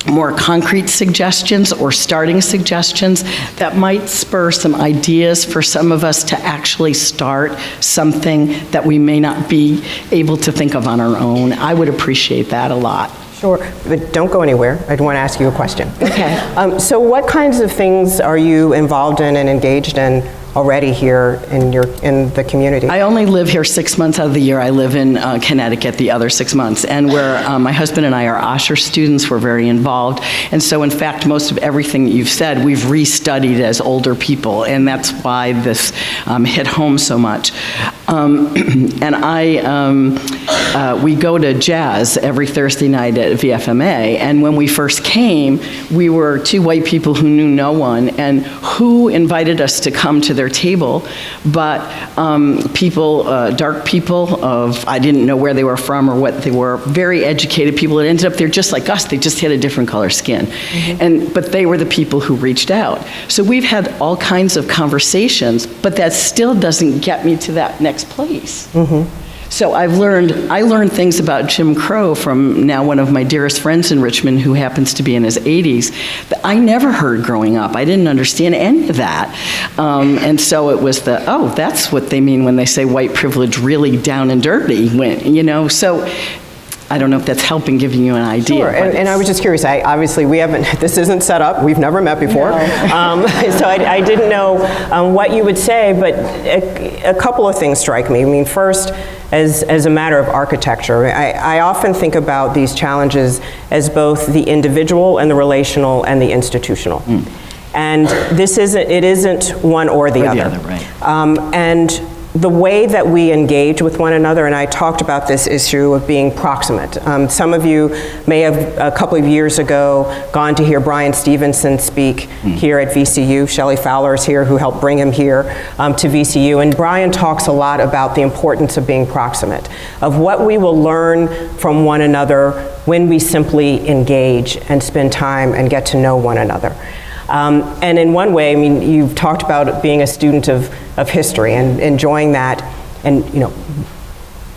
more concrete suggestions or starting suggestions that might spur some ideas for some of us to actually start something that we may not be able to think of on our own, I would appreciate that a lot. Sure, but don't go anywhere. I want to ask you a question. Okay. So what kinds of things are you involved in and engaged in already here in the community? I only live here 6 months out of the year. I live in Connecticut the other 6 months, and my husband and I are Osher students. We're very involved, and so in fact most of everything that you've said we've restudied as older people, and that's why this hit home so much. And we go to jazz every Thursday night at VFMA, and when we first came, we were two white people who knew no one, and who invited us to come to their table, but people, dark people I didn't know where they were from or what they were, very educated people that ended up there just like us, they just had a different color skin. But they were the people who reached out. So we've had all kinds of conversations, but that still doesn't get me to that next place. So I learned things about Jim Crow from now one of my dearest friends in Richmond who happens to be in his 80s that I never heard growing up. I didn't understand any of that. And so it was that's what they mean when they say white privilege really down and dirty, so I don't know if that's helping giving you an idea. Sure, and I was just curious, obviously we haven't, this isn't set up, we've never met before, no. So I didn't know what you would say, but a couple of things strike me. I mean, first, as a matter of architecture, I often think about these challenges as both the individual and the relational and the institutional. And it isn't one or the other. Right. And the way that we engage with one another, and I talked about this issue of being proximate. Some of you may have, a couple of years ago, gone to hear Brian Stevenson speak here at VCU. Shelley Fowler is here, who helped bring him here to VCU. And Brian talks a lot about the importance of being proximate, of what we will learn from one another when we simply engage and spend time and get to know one another. And in one way, I mean, you've talked about being a student of history and enjoying that, and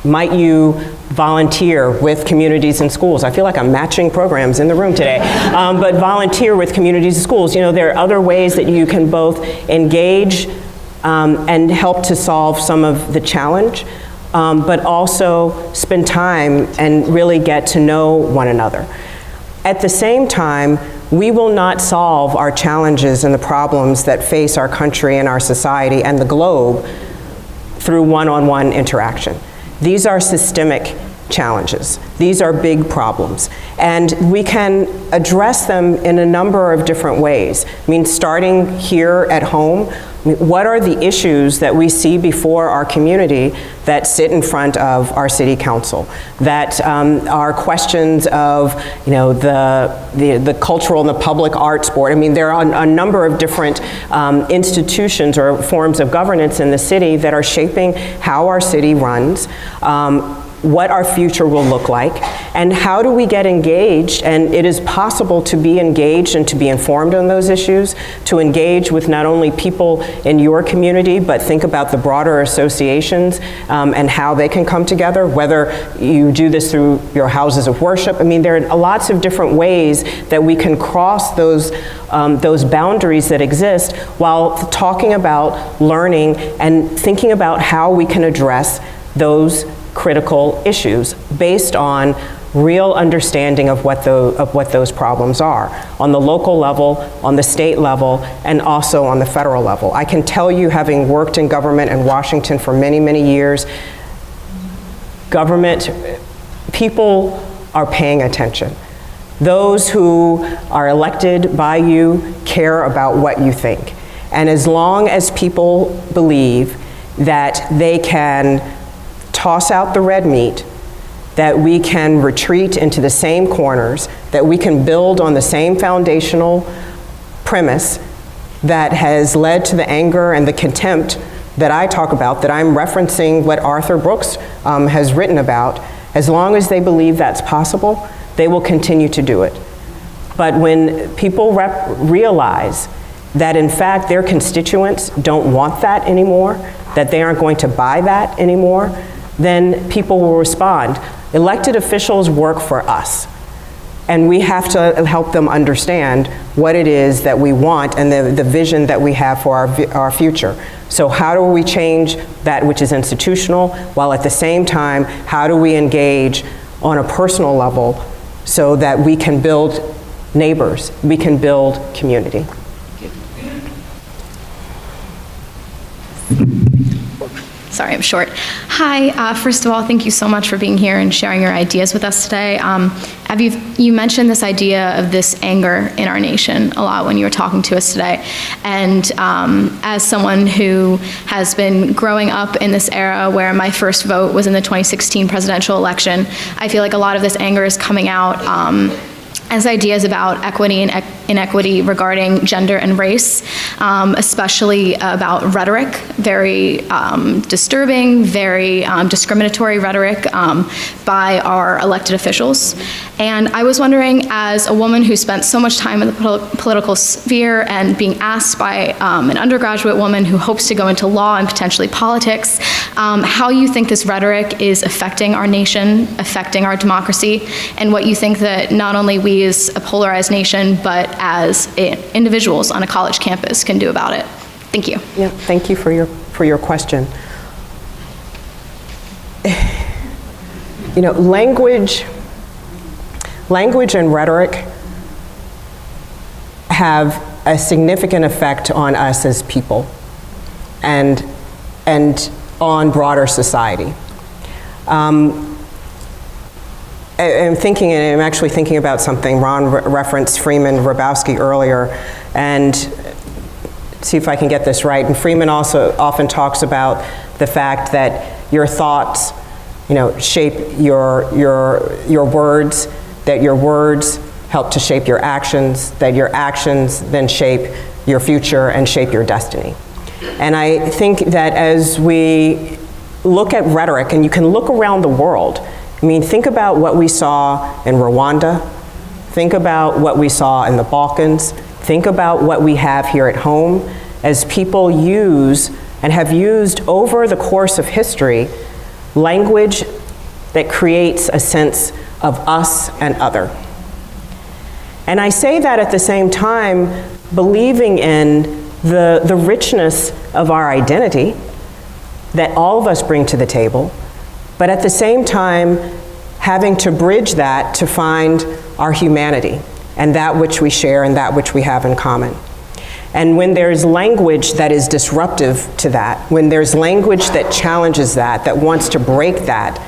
might you volunteer with communities and schools? I feel like I'm matching programs in the room today, but volunteer with communities and schools. There are other ways that you can both engage and help to solve some of the challenge, but also spend time and really get to know one another. At the same time, we will not solve our challenges and the problems that face our country and our society and the globe through one-on-one interaction. These are systemic challenges. These are big problems. And we can address them in a number of different ways. I mean, starting here at home, what are the issues that we see before our community that sit in front of our city council, that are questions of the cultural and the public arts board? I mean, there are a number of different institutions or forms of governance in the city that are shaping how our city runs, what our future will look like, and how do we get engaged. And it is possible to be engaged and to be informed on those issues, to engage with not only people in your community, but think about the broader associations and how they can come together, whether you do this through your houses of worship. I mean, there are lots of different ways that we can cross those boundaries that exist while talking about learning and thinking about how we can address those critical issues based on real understanding of what those problems are on the local level, on the state level, and also on the federal level. I can tell you, having worked in government in Washington for many, many years, people are paying attention. Those who are elected by you care about what you think. And as long as people believe that they can toss out the red meat, that we can retreat into the same corners, that we can build on the same foundational premise that has led to the anger and the contempt that I talk about, that I'm referencing what Arthur Brooks has written about, as long as they believe that's possible, they will continue to do it. But when people realize that in fact their constituents don't want that anymore, that they aren't going to buy that anymore, then people will respond. Elected officials work for us, and we have to help them understand what it is that we want and the vision that we have for our future. So how do we change that which is institutional, while at the same time, how do we engage on a personal level so that we can build neighbors, we can build community? Sorry, I'm short. Hi, first of all, thank you so much for being here and sharing your ideas with us today. You mentioned this idea of this anger in our nation a lot when you were talking to us today. And as someone who has been growing up in this era where my first vote was in the 2016 presidential election, I feel like a lot of this anger is coming out as ideas about equity and inequity regarding gender and race, especially about rhetoric, very disturbing, very discriminatory rhetoric by our elected officials. And I was wondering, as a woman who spent so much time in the political sphere and being asked by an undergraduate woman who hopes to go into law and potentially politics, how you think this rhetoric is affecting our nation, affecting our democracy, and what you think that not only we as a polarized nation, but as individuals on a college campus can do about it. Thank you. Yeah, thank you for your question. You know, language and rhetoric have a significant effect on us as people and on broader society. I'm actually thinking about something. Ron referenced Freeman Hrabowski earlier, and see if I can get this right. And Freeman also often talks about the fact that your thoughts, you know, shape your words, that your words help to shape your actions, that your actions then shape your future and shape your destiny. And I think that as we look at rhetoric, and you can look around the world, I mean, think about what we saw in Rwanda, think about what we saw in the Balkans, think about what we have here at home, as people use and have used over the course of history language that creates a sense of us and other. And I say that at the same time believing in the richness of our identity that all of us bring to the table, but at the same time having to bridge that to find our humanity and that which we share and that which we have in common. And when there's language that is disruptive to that, when there's language that challenges that, that wants to break that,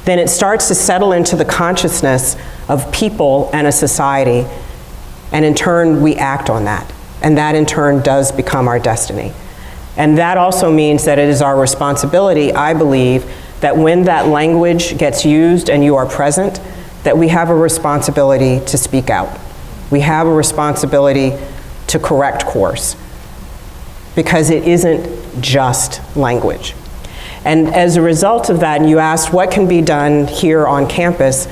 then it starts to settle into the consciousness of people and a society, and in turn we act on that. And that in turn does become our destiny. And that also means that it is our responsibility, I believe, that when that language gets used and you are present, that we have a responsibility to speak out. We have a responsibility to correct course, because it isn't just language. And as a result of that, and you asked what can be done here on campus,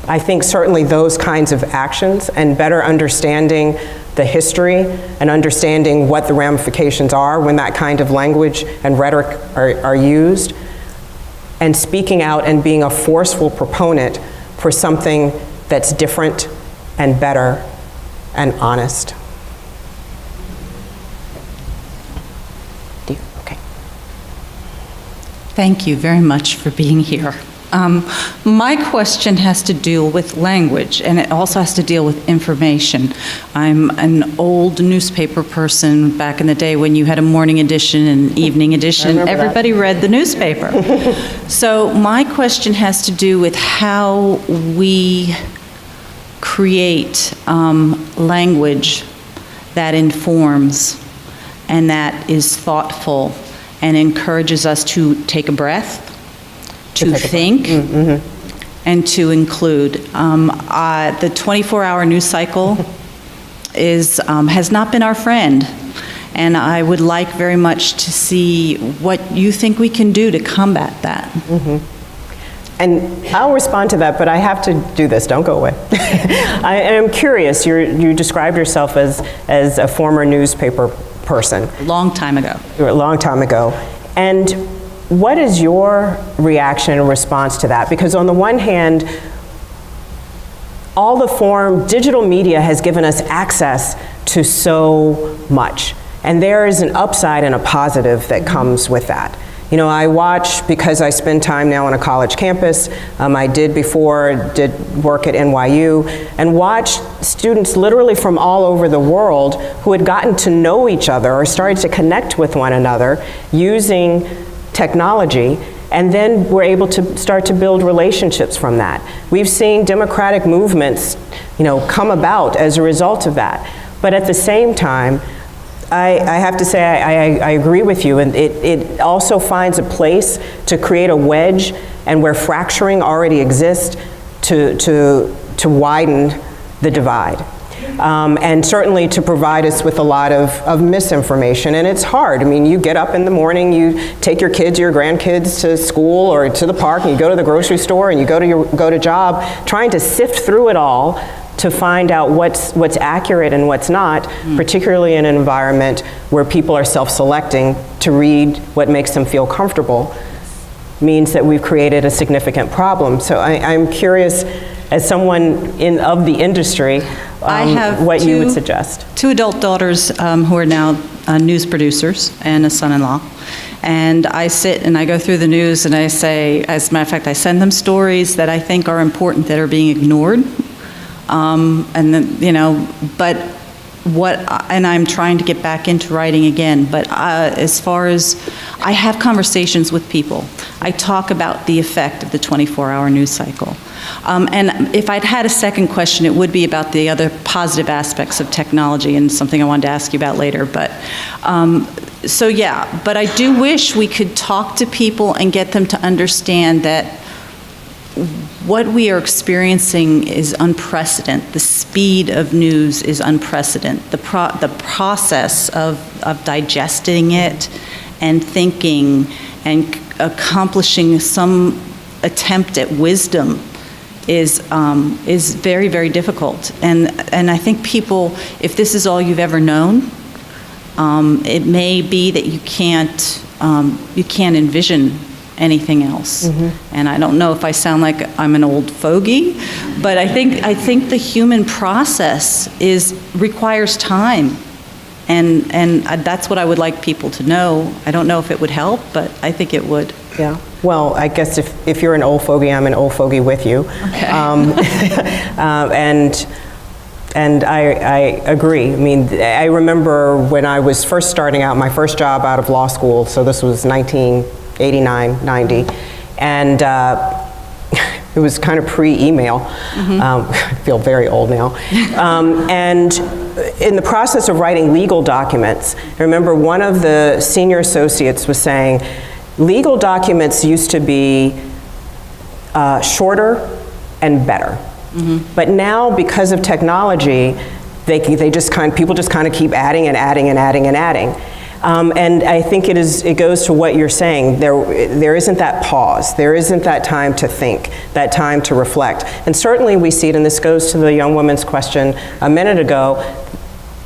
I think certainly those kinds of actions and better understanding the history and understanding what the ramifications are when that kind of language and rhetoric are used, and speaking out and being a forceful proponent for something that's different and better and honest. Okay. Thank you very much for being here. My question has to deal with language, and it also has to deal with information. I'm an old newspaper person back in the day when you had a morning edition and evening edition. Everybody read the newspaper. So my question has to do with how we create language that informs and that is thoughtful and encourages us to take a breath, to think, and to include. The 24-hour news cycle has not been our friend, and I would like very much to see what you think we can do to combat that. And I'll respond to that, but I have to do this. Don't go away. I am curious. You described yourself as a former newspaper person. A long time ago. A long time ago. And what is your reaction and response to that? Because on the one hand, digital media has given us access to so much. And there is an upside and a positive that comes with that. You know, I watch, because I spend time now on a college campus, I did work at NYU, and watched students literally from all over the world who had gotten to know each other or started to connect with one another using technology, and then we're able to start to build relationships from that. We've seen democratic movements, come about as a result of that. But at the same time, I have to say I agree with you, and it also finds a place to create a wedge, and where fracturing already exists, to widen the divide. and certainly to provide us with a lot of misinformation. And it's hard. I mean, you get up in the morning, you take your kids, your grandkids to school or to the park, and you go to the grocery store, and you go to job, trying to sift through it all to find out what's accurate and what's not, particularly in an environment where people are self-selecting to read what makes them feel comfortable, means that we've created a significant problem. So I'm curious, as someone of the industry, I have what you would suggest. 2 adult daughters who are now news producers and a son-in-law. And I sit and I go through the news and I say, as a matter of fact, I send them stories that I think are important that are being ignored. And then, and I'm trying to get back into writing again, but as far as, I have conversations with people. I talk about the effect of the 24-hour news cycle. And if I'd had a second question, it would be about the other positive aspects of technology, and something I wanted to ask you about later. But so yeah, but I do wish we could talk to people and get them to understand that what we are experiencing is unprecedented. The speed of news is unprecedented. The process of digesting it and thinking and accomplishing some attempt at wisdom is very, very difficult. And I think people, if this is all you've ever known, it may be that you can't envision anything else. And I don't know if I sound like I'm an old fogey, but I think the human process requires time, and that's what I would like people to know. I don't know if it would help, but I think it would. Yeah. Well, I guess if you're an old fogey, I'm an old fogey with you. Okay. And I agree. I mean, I remember when I was first starting out, my first job out of law school, so this was 1989, 90, and it was kind of pre-email. I feel very old now. And in the process of writing legal documents, I remember one of the senior associates was saying, legal documents used to be shorter and better. But now, because of technology, people just kind of keep adding and adding and adding and adding. And I think it goes to what you're saying. There isn't that pause. There isn't that time to think, that time to reflect. And certainly we see it, and this goes to the young woman's question a minute ago,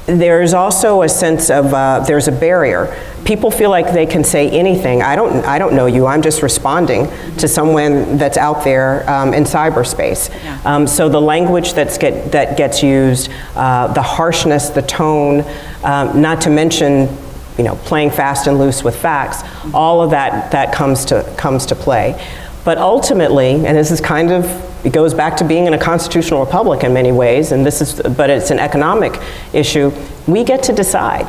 there's also a sense of, there's a barrier. People feel like they can say anything. I don't know you, I'm just responding to someone that's out there in cyberspace. So the language that gets used, the harshness, the tone, not to mention playing fast and loose with facts, all of that comes to play. But ultimately, and this is it goes back to being in a constitutional republic in many ways, but it's an economic issue, we get to decide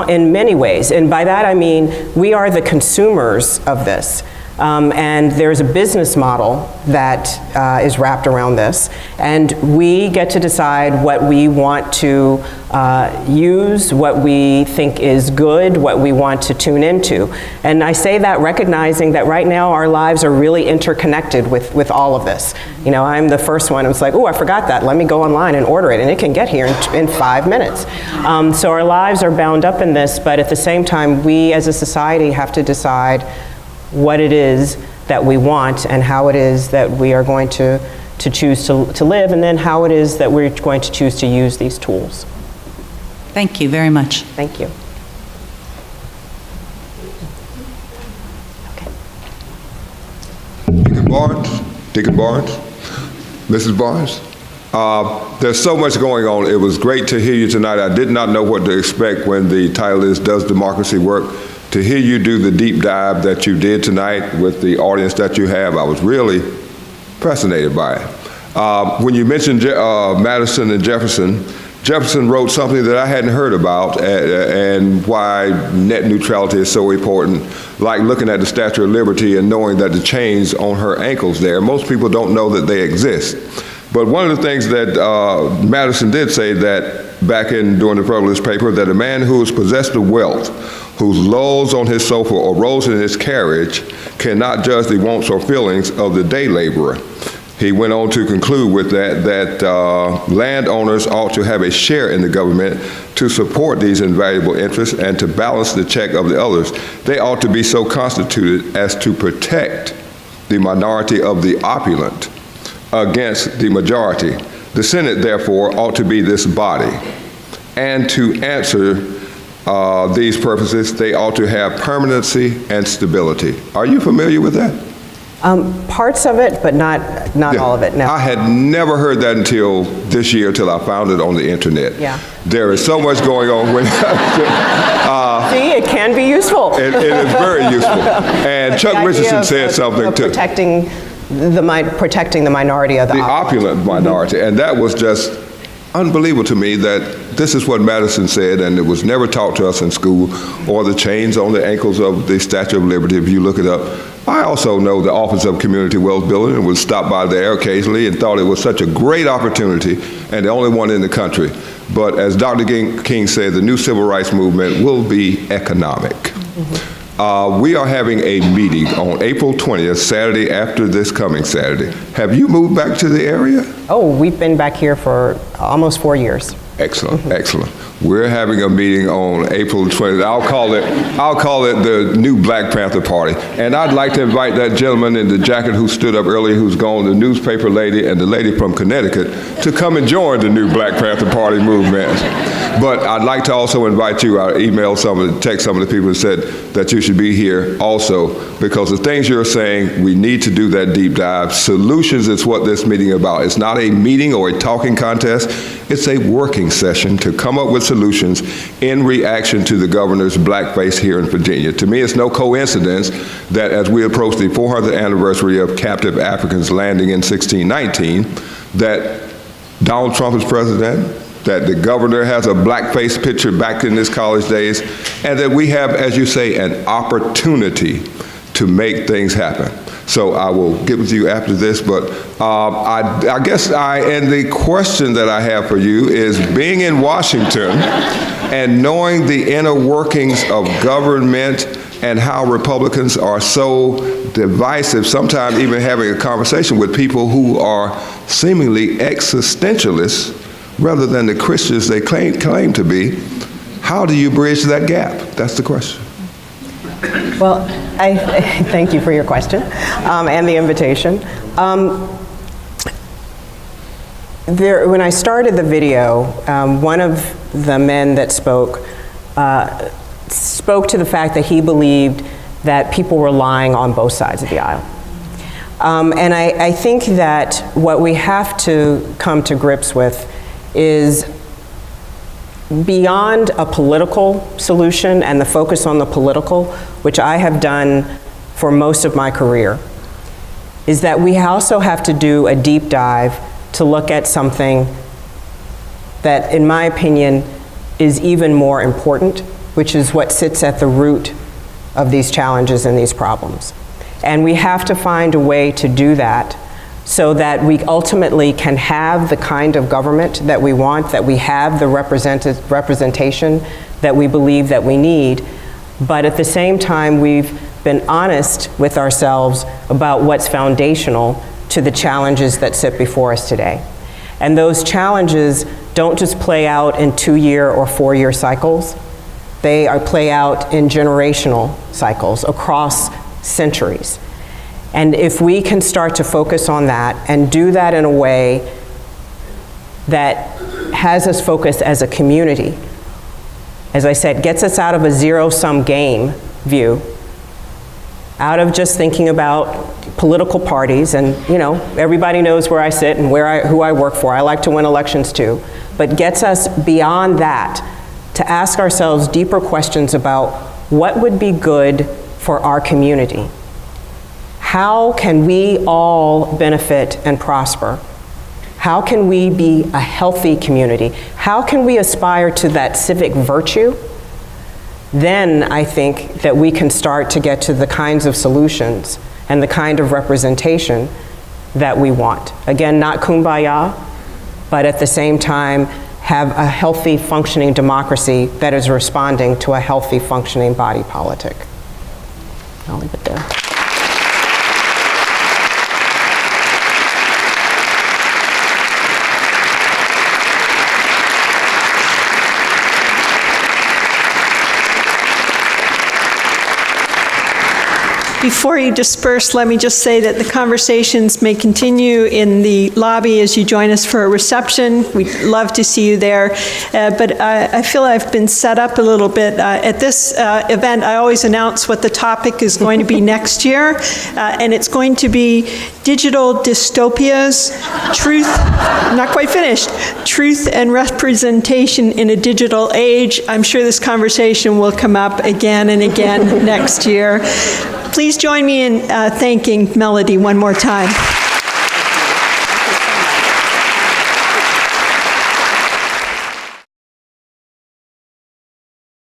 in many ways. And by that I mean, we are the consumers of this. And there's a business model that is wrapped around this, and we get to decide what we want to use, what we think is good, what we want to tune into. And I say that recognizing that right now our lives are really interconnected with all of this. I'm the first one, it's like, oh, I forgot that, let me go online and order it, and it can get here in 5 minutes. So our lives are bound up in this, but at the same time, we as a society have to decide what it is that we want and how it is that we are going to choose to live, and then how it is that we're going to choose to use these tools. Thank you very much. Thank you. Deacon Barnes, Mrs. Barnes. There's so much going on. It was great to hear you tonight. I did not know what to expect when the title is Does Democracy Work? To hear you do the deep dive that you did tonight with the audience that you have, I was really fascinated by it. When you mentioned Madison and Jefferson wrote something that I hadn't heard about, and why net neutrality is so important, like looking at the Statue of Liberty and knowing that the chains on her ankles there, most people don't know that they exist. But one of the things that Madison did say that back during the Federalist paper, that a man who is possessed of wealth, who lolls on his sofa or rolls in his carriage, cannot judge the wants or feelings of the day laborer. He went on to conclude with that landowners ought to have a share in the government to support these invaluable interests and to balance the check of the others. They ought to be so constituted as to protect the minority of the opulent against the majority. The Senate, therefore, ought to be this body. And to answer these purposes, they ought to have permanency and stability. Are you familiar with that? Parts of it, but not all of it, no. I had never heard that until this year, till I found it on the internet. Yeah. There is so much going on when See, it can be useful. It is very useful. And Chuck Richardson said something too. Protecting the minority of the opulent minority. And that was just unbelievable to me, that this is what Madison said, and it was never taught to us in school, or the chains on the ankles of the Statue of Liberty, if you look it up. I also know the Office of Community Wealth Building and would stop by there occasionally and thought it was such a great opportunity and the only one in the country. But as Dr. King said, the new civil rights movement will be economic. We are having a meeting on April 20th, Saturday after this coming Saturday. Have you moved back to the area? Oh, we've been back here for almost 4 years. Excellent, excellent. We're having a meeting on April 20th. I'll call it the new Black Panther Party. And I'd like to invite that gentleman in the jacket who stood up earlier, who's gone, the newspaper lady, and the lady from Connecticut, to come and join the new Black Panther Party movement. But I'd like to also invite you. I emailed text some of the people who said that you should be here also, because the things you're saying, we need to do that deep dive. Solutions is what this meeting is about. It's not a meeting or a talking contest. It's a working session to come up with solutions in reaction to the governor's blackface here in Virginia. To me, it's no coincidence that as we approach the 400th anniversary of captive Africans landing in 1619, that Donald Trump is president, that the governor has a blackface picture back in his college days, and that we have, as you say, an opportunity to make things happen. So I will get with you after this, but I guess and the question that I have for you is, being in Washington and knowing the inner workings of government and how Republicans are so divisive, sometimes even having a conversation with people who are seemingly existentialists rather than the Christians they claim to be, how do you bridge that gap? That's the question. Well, I thank you for your question and the invitation. When I started the video, one of the men that spoke to the fact that he believed that people were lying on both sides of the aisle. And I think that what we have to come to grips with is, beyond a political solution and the focus on the political, which I have done for most of my career, is that we also have to do a deep dive to look at something that, in my opinion, is even more important, which is what sits at the root of these challenges and these problems. And we have to find a way to do that so that we ultimately can have the kind of government that we want, that we have the representation that we believe that we need, but at the same time we've been honest with ourselves about what's foundational to the challenges that sit before us today. And those challenges don't just play out in 2-year or 4-year cycles. They play out in generational cycles across centuries. And if we can start to focus on that and do that in a way that has us focus as a community, as I said, gets us out of a zero-sum game view, out of just thinking about political parties, and everybody knows where I sit and who I work for. I like to win elections too, but gets us beyond that to ask ourselves deeper questions about what would be good for our community. How can we all benefit and prosper? How can we be a healthy community? How can we aspire to that civic virtue? Then I think that we can start to get to the kinds of solutions and the kind of representation that we want. Again, not kumbaya, but at the same time have a healthy functioning democracy that is responding to a healthy functioning body politic. I'll leave it there. Before you disperse, let me just say that the conversations may continue in the lobby as you join us for a reception. We'd love to see you there. But I feel I've been set up a little bit. At this event, I always announce what the topic is going to be next year, and it's going to be digital dystopias, truth, not quite finished, truth and representation in a digital age. I'm sure this conversation will come up again and again next year. Please join me in thanking Melody one more time.